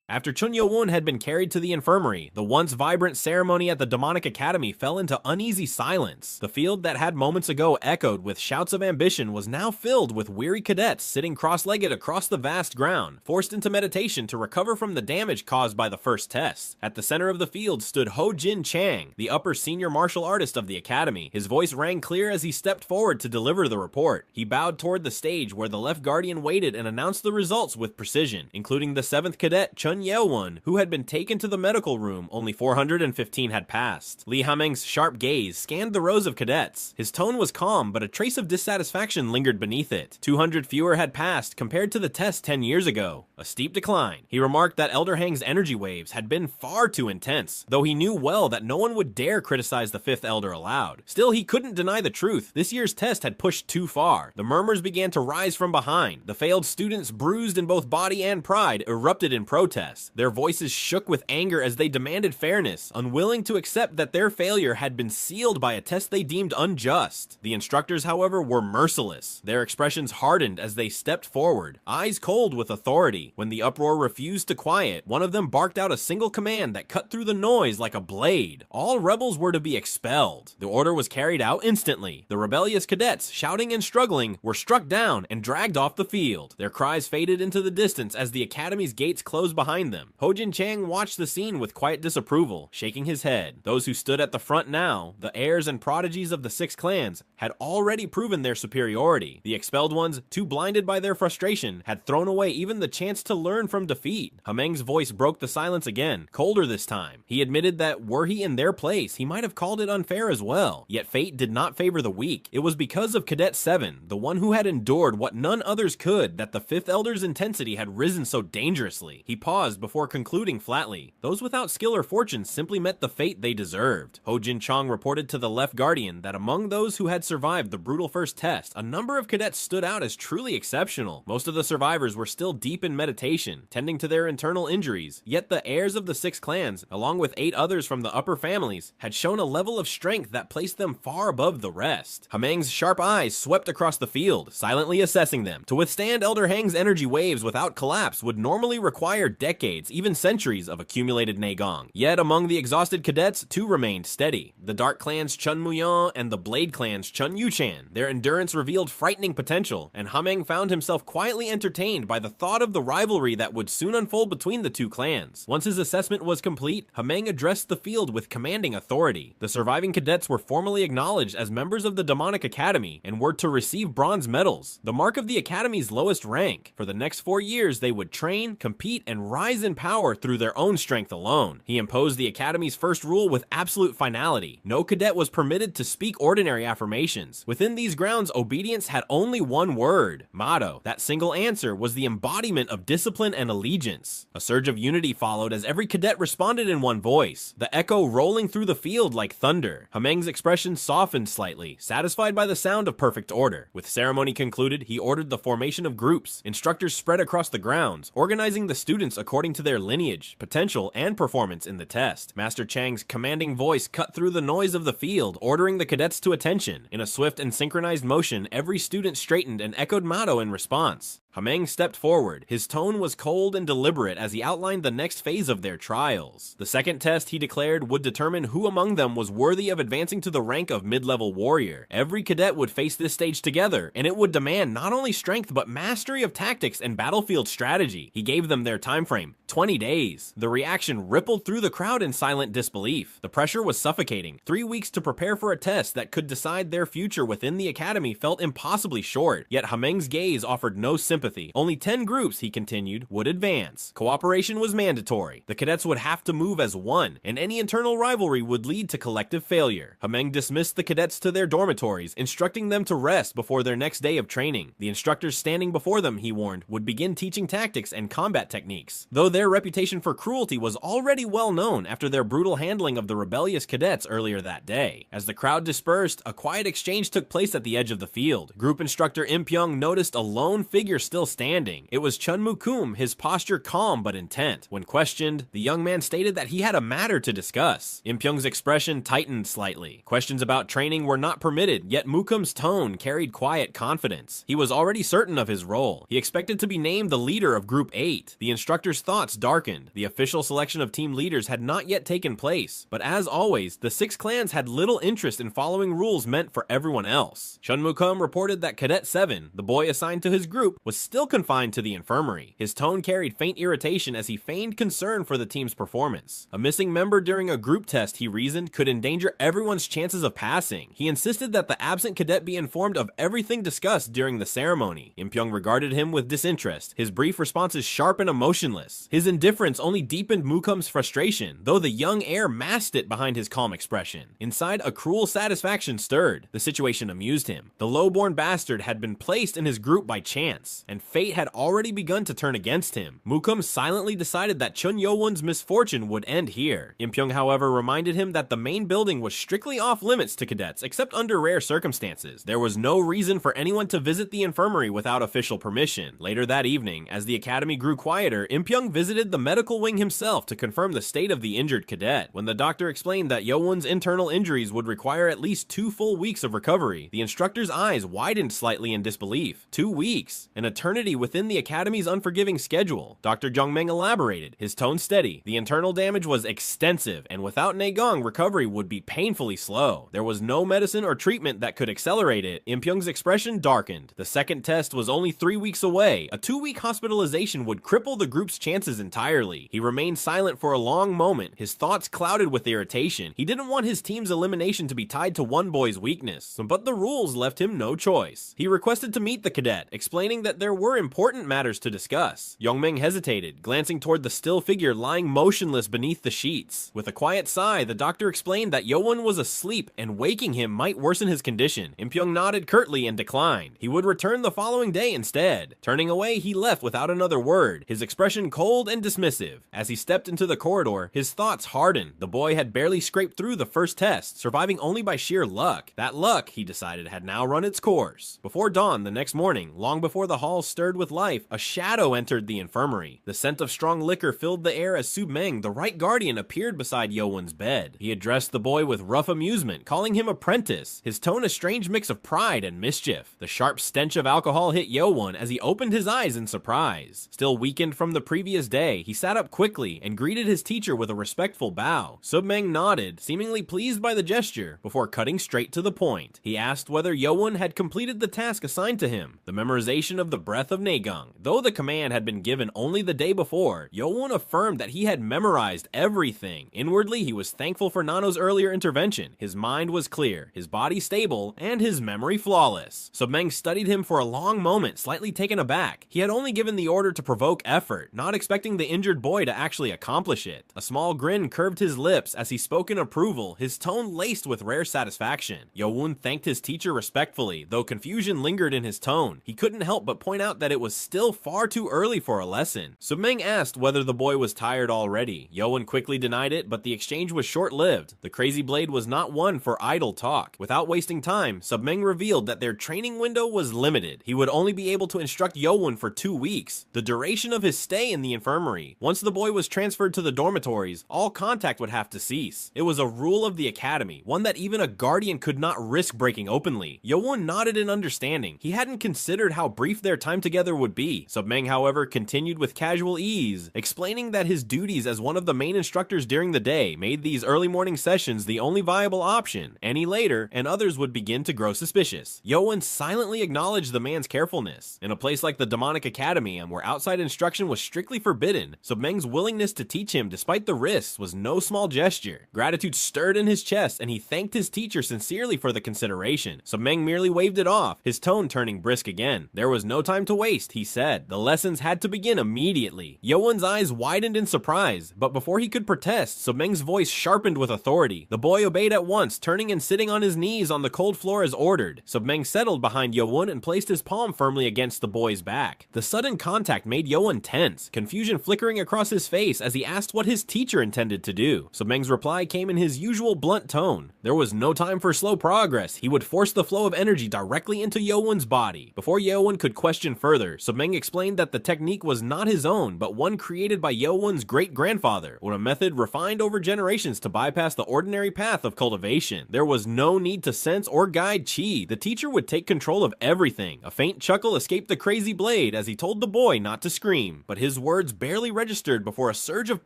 After Cheon Yeo-Woon had been carried to the infirmary, the once vibrant ceremony at the Demonic Academy fell into uneasy silence. The field that had moments ago echoed with shouts of ambition was now filled with weary cadets sitting cross-legged across the vast ground, forced into meditation to recover from the damage caused by the first test. At the center of the field stood Ho-Jin Chang, the upper senior martial artist of the academy. His voice rang clear as he stepped forward to deliver the report. He bowed toward the stage where the left guardian waited and announced the results with precision, including the 7th cadet Cheon Yeo-Woon, who had been taken to the medical room. Only 415 had passed. Lee Ha-Meng's sharp gaze scanned the rows of cadets. His tone was calm, but a trace of dissatisfaction lingered beneath it. 200 fewer had passed compared to the test 10 years ago. A steep decline. He remarked that Elder Hang's energy waves had been far too intense, though he knew well that no one would dare criticize the 5th Elder aloud. Still, he couldn't deny the truth. This year's test had pushed too far. The murmurs began to rise from behind. The failed students, bruised in both body and pride, erupted in protest. Their voices shook with anger as they demanded fairness, unwilling to accept that their failure had been sealed by a test they deemed unjust. The instructors, however, were merciless. Their expressions hardened as they stepped forward, eyes cold with authority. When the uproar refused to quiet, one of them barked out a single command that cut through the noise like a blade. All rebels were to be expelled. The order was carried out instantly. The rebellious cadets, shouting and struggling, were struck down and dragged off the field. Their cries faded into the distance as the academy's gates closed behind them. Ho-Jin Chang watched the scene with quiet disapproval, shaking his head. Those who stood at the front now, the heirs and prodigies of the 6 clans, had already proven their superiority. The expelled ones, too blinded by their frustration, had thrown away even the chance to learn from defeat. Ha-Meng's voice broke the silence again, colder this time. He admitted that were he in their place, he might have called it unfair as well. Yet fate did not favor the weak. It was because of Cadet 7, the one who had endured what none others could, that the 5th Elder's intensity had risen so dangerously. He paused before concluding flatly. Those without skill or fortune simply met the fate they deserved. Ho-Jin Chang reported to the left guardian that among those who had survived the brutal first test, a number of cadets stood out as truly exceptional. Most of the survivors were still deep in meditation, tending to their internal injuries, yet the heirs of the 6 clans, along with 8 others from the upper families, had shown a level of strength that placed them far above the rest. Ha-Meng's sharp eyes swept across the field, silently assessing them. To withstand Elder Hang's energy waves without collapse would normally require decades decades, even centuries of accumulated naegong. Yet among the exhausted cadets, two remained steady. The Dark Clan's Cheon Moo-yeon and the Blade Clan's Cheon Yu-chan. Their endurance revealed frightening potential, and Hameng found himself quietly entertained by the thought of the rivalry that would soon unfold between the two clans. Once his assessment was complete, Hameng addressed the field with commanding authority. The surviving cadets were formally acknowledged as members of the Demonic Academy and were to receive bronze medals, the mark of the Academy's lowest rank. For the next 4 years, they would train, compete, and rise in power through their own strength alone. He imposed the Academy's first rule with absolute finality. No cadet was permitted to speak ordinary affirmations. Within these grounds, obedience had only one word, motto. That single answer was the embodiment of discipline and allegiance. A surge of unity followed as every cadet responded in one voice, the echo rolling through the field like thunder. Hameng's expression softened slightly, satisfied by the sound of perfect order. With ceremony concluded, he ordered the formation of groups. Instructors spread across the grounds, organizing the students according to their lineage, potential, and performance in the test. Master Chang's commanding voice cut through the noise of the field, ordering the cadets to attention. In a swift and synchronized motion, every student straightened and echoed motto in response. Hameng stepped forward. His tone was cold and deliberate as he outlined the next phase of their trials. The second test, he declared, would determine who among them was worthy of advancing to the rank of mid-level warrior. Every cadet would face this stage together, and it would demand not only strength but mastery of tactics and battlefield strategy. He gave them their time frame, 20 days. The reaction rippled through the crowd in silent disbelief. The pressure was suffocating. 3 weeks to prepare for a test that could decide their future within the academy felt impossibly short, yet Hameng's gaze offered no sympathy. Only 10 groups, he continued, would advance. Cooperation was mandatory. The cadets would have to move as one, and any internal rivalry would lead to collective failure. Hameng dismissed the cadets to their dormitories, instructing them to rest before their next day of training. The instructors standing before them, he warned, would begin teaching tactics and combat techniques, though their reputation for cruelty was already well known after their brutal handling of the rebellious cadets earlier that day. As the crowd dispersed, a quiet exchange took place at the edge of the field. Group instructor Im Pyong noticed a lone figure still standing. It was Chun Moo-kum, his posture calm but intent. When questioned, the young man stated that he had a matter to discuss. Im Pyong's expression tightened slightly. Questions about training were not permitted, yet Moo-kum's tone carried quiet confidence. He was already certain of his role. He expected to be named the leader of Group 8. The instructor's thoughts darkened. The official selection of team leaders had not yet taken place, but as always, the 6 clans had little interest in following rules meant for everyone else. Chun Moo-kum reported that Cadet 7, the boy assigned to his group, was still confined to the infirmary. His tone carried faint irritation as he feigned concern for the team's performance. A missing member during a group test, he reasoned, could endanger everyone's chances of passing. He insisted that the absent cadet be informed of everything discussed during the ceremony. Im Pyong regarded him with disinterest, his brief responses sharp and emotionless. His indifference only deepened Moo-kum's frustration, though the young heir masked it behind his calm expression. Inside, a cruel satisfaction stirred. The situation amused him. The low-born bastard had been placed in his group by chance, and fate had already begun to turn against him. Moo-kum silently decided that Cheon Yeo-Woon's misfortune would end here. Im Pyong, however, reminded him that the main building was strictly off limits to cadets, except under rare circumstances. There was no reason for anyone to visit the infirmary without official permission. Later that evening, as the academy grew quieter, Im Pyong visited the medical wing himself to confirm the state of the injured cadet. When the doctor explained that Yeo-Woon's internal injuries would require at least 2 full weeks of recovery, the instructor's eyes widened slightly in disbelief. 2 weeks, an eternity within the academy's unforgiving schedule. Dr. Jongmeng elaborated, his tone steady. The internal damage was extensive, and without naegong, recovery would be painfully slow. There was no medicine or treatment that could accelerate it. Im Pyong's expression darkened. The second test was only 3 weeks away. A 2-week hospitalization would cripple the group's chances entirely. He remained silent for a long moment, his thoughts clouded with irritation. He didn't want his team's elimination to be tied to one boy's weakness, but the rules left him no choice. He requested to meet the cadet, explaining that there were important matters to discuss. Yongmeng hesitated, glancing toward the still figure lying motionless beneath the sheets. With a quiet sigh, the doctor explained that Yeo-Woon was asleep and waking him might worsen his condition. Im Pyong nodded curtly and declined. He would return the following day instead. Turning away, he left without another word, his expression cold and dismissive. As he stepped into the corridor, his thoughts hardened. The boy had barely scraped through the first test, surviving only by sheer luck. That luck, he decided, had now run its course. Before dawn the next morning, long before the hall halls stirred with life, a shadow entered the infirmary. The scent of strong liquor filled the air as Sub-Meng, the right guardian, appeared beside Yeo-Woon's bed. He addressed the boy with rough amusement, calling him apprentice, his tone a strange mix of pride and mischief. The sharp stench of alcohol hit Yeo-Woon as he opened his eyes in surprise. Still weakened from the previous day, he sat up quickly and greeted his teacher with a respectful bow. Sub-Meng nodded, seemingly pleased by the gesture, before cutting straight to the point. He asked whether Yeo-Woon had completed the task assigned to him, the memorization of the breath of Naegong. Though the command had been given only the day before, Yeo-Woon affirmed that he had memorized everything. Inwardly, he was thankful for Nano's earlier intervention. His mind was clear, his body stable, and his memory flawless. Sub-Meng studied him for a long moment, slightly taken aback. He had only given the order to provoke effort, not expecting the injured boy to actually accomplish it. A small grin curved his lips as he spoke in approval, his tone laced with rare satisfaction. Yeo-Woon thanked his teacher respectfully, though confusion lingered in his tone. He couldn't help but point out that it was still far too early for a lesson. Sub-Meng asked whether the boy was tired already. Yeo-Woon quickly denied it, but the exchange was short-lived. The crazy blade was not one for idle talk. Without wasting time, Sub-Meng revealed that their training window was limited. He would only be able to instruct Yeo-Woon for 2 weeks, the duration of his stay in the infirmary. Once the boy was transferred to the dormitories, all contact would have to cease. It was a rule of the academy, one that even a guardian could not risk breaking openly. Yeo-Woon nodded in understanding. He hadn't considered how brief their time together would be. Sub-Meng, however, continued with casual ease, explaining that his duties as one of the main instructors during the day made these early morning sessions the only viable option. Any later, and others would begin to grow suspicious. Yeo-Woon silently acknowledged the man's carefulness. In a place like the demonic academy, and where outside instruction was strictly forbidden, Sub-Meng's willingness to teach him despite the risks was no small gesture. Gratitude stirred in his chest, and he thanked his teacher sincerely for the consideration. Sub-Meng merely waved it off, his tone turning brisk again. There was no time to waste, he said. The lessons had to begin immediately. Yeo-Woon's eyes widened in surprise, but before he could protest, Sub-Meng's voice sharpened with authority. The boy obeyed at once, turning and sitting on his knees on the cold floor as ordered. Sub-Meng settled behind Yeo-Woon and placed his palm firmly against the boy's back. The sudden contact made Yeo-Woon tense, confusion flickering across his face as he asked what his teacher intended to do. Sub-Meng's reply came in his usual blunt tone. There was no time for slow progress. He would force the flow of energy directly into Yeo-Woon's body. Before Yeo-Woon could question further, Sub-Meng explained that the technique was not his own, but one created by Yeo-Woon's great-grandfather, with a method refined over generations to bypass the ordinary path of cultivation. There was no need to sense or guide chi. The teacher would take control of everything. A faint chuckle escaped the crazy blade as he told the boy not to scream, but his words barely registered before a surge of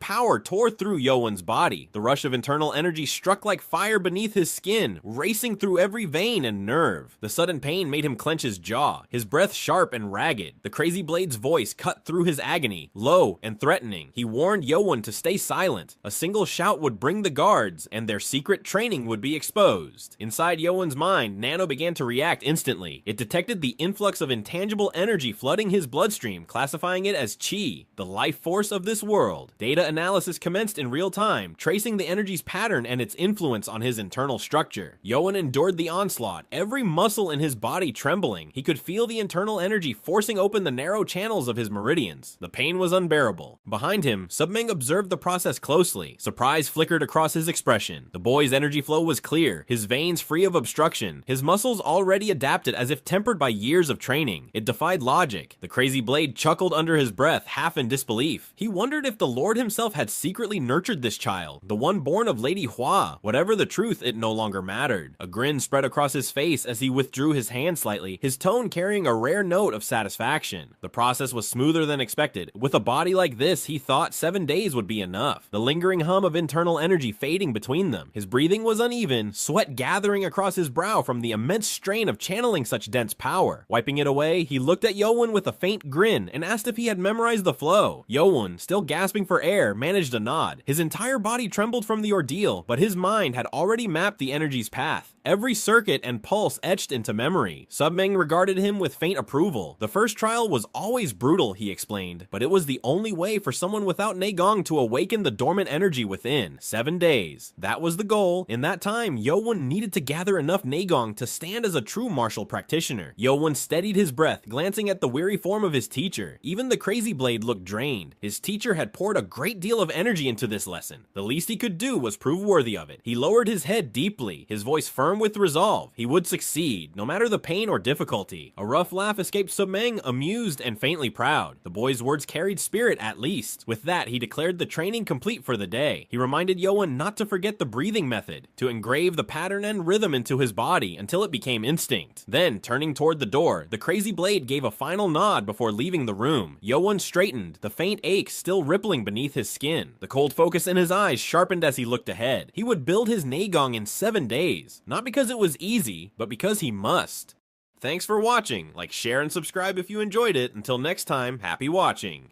power tore through Yeo-Woon's body. The rush of internal energy struck like fire beneath his skin, racing through every vein and nerve. The sudden pain made him clench his jaw, his breath sharp and ragged. The crazy blade's voice cut through his agony, low and threatening. He warned Yeo-Woon to stay silent. A single shout would bring the guards, and their secret training would be exposed. Inside Yeo-Woon's mind, Nano began to react instantly. It detected the influx of intangible energy flooding his bloodstream, classifying it as chi, the life force of this world. Data analysis commenced in real time, tracing the energy's pattern and its influence on his internal structure. Yeo-Woon endured the onslaught, every muscle in his body trembling. He could feel the internal energy forcing open the narrow channels of his meridians. The pain was unbearable. Behind him, Sub-Meng observed the process closely. Surprise flickered across his expression. The boy's energy flow was clear, his veins free of obstruction, his muscles already adapted as if tempered by years of training. It defied logic. The crazy blade chuckled under his breath, half in disbelief. He wondered if the Lord himself had secretly nurtured this child, the one born of Lady Hua. Whatever the truth, it no longer mattered. A grin spread across his face as he withdrew his hand slightly, his tone carrying a rare note of satisfaction. The process was smoother than expected. With a body like this, he thought 7 days would be enough. The lingering hum of internal energy fading between them. His breathing was uneven, sweat gathering across his brow from the immense strain of channeling such dense power. Wiping it away, he looked at Yeo-Woon with a faint grin and asked if he had memorized the flow. Yeo-Woon, still gasping for air, managed a nod. His entire body trembled from the ordeal, but his mind had already mapped the energy's path. Every circuit and pulse etched into memory. Sub-Meng regarded him with faint approval. The first trial was always brutal, he explained, but it was the only way for someone without Naegong to awaken the dormant energy within. 7 days. That was the goal. In that time, Yeo-Woon needed to gather enough Naegong to stand as a true martial practitioner. Yeo-Woon steadied his breath, glancing at the weary form of his teacher. Even the crazy blade looked drained. His teacher had poured a great deal of energy into this lesson. The least he could do was prove worthy of it. He lowered his head deeply, his voice firm firm with resolve. He would succeed, no matter the pain or difficulty. A rough laugh escaped Sub-Meng, amused and faintly proud. The boy's words carried spirit at least. With that, he declared the training complete for the day. He reminded Yeo-Woon not to forget the breathing method, to engrave the pattern and rhythm into his body until it became instinct. Then, turning toward the door, the crazy blade gave a final nod before leaving the room. Yeo-Woon straightened, the faint ache still rippling beneath his skin. The cold focus in his eyes sharpened as he looked ahead. He would build his Naegong in 7 days, not because it was easy, but because he must. Thanks for watching. Like, share, and subscribe if you enjoyed it. Until next time, happy watching.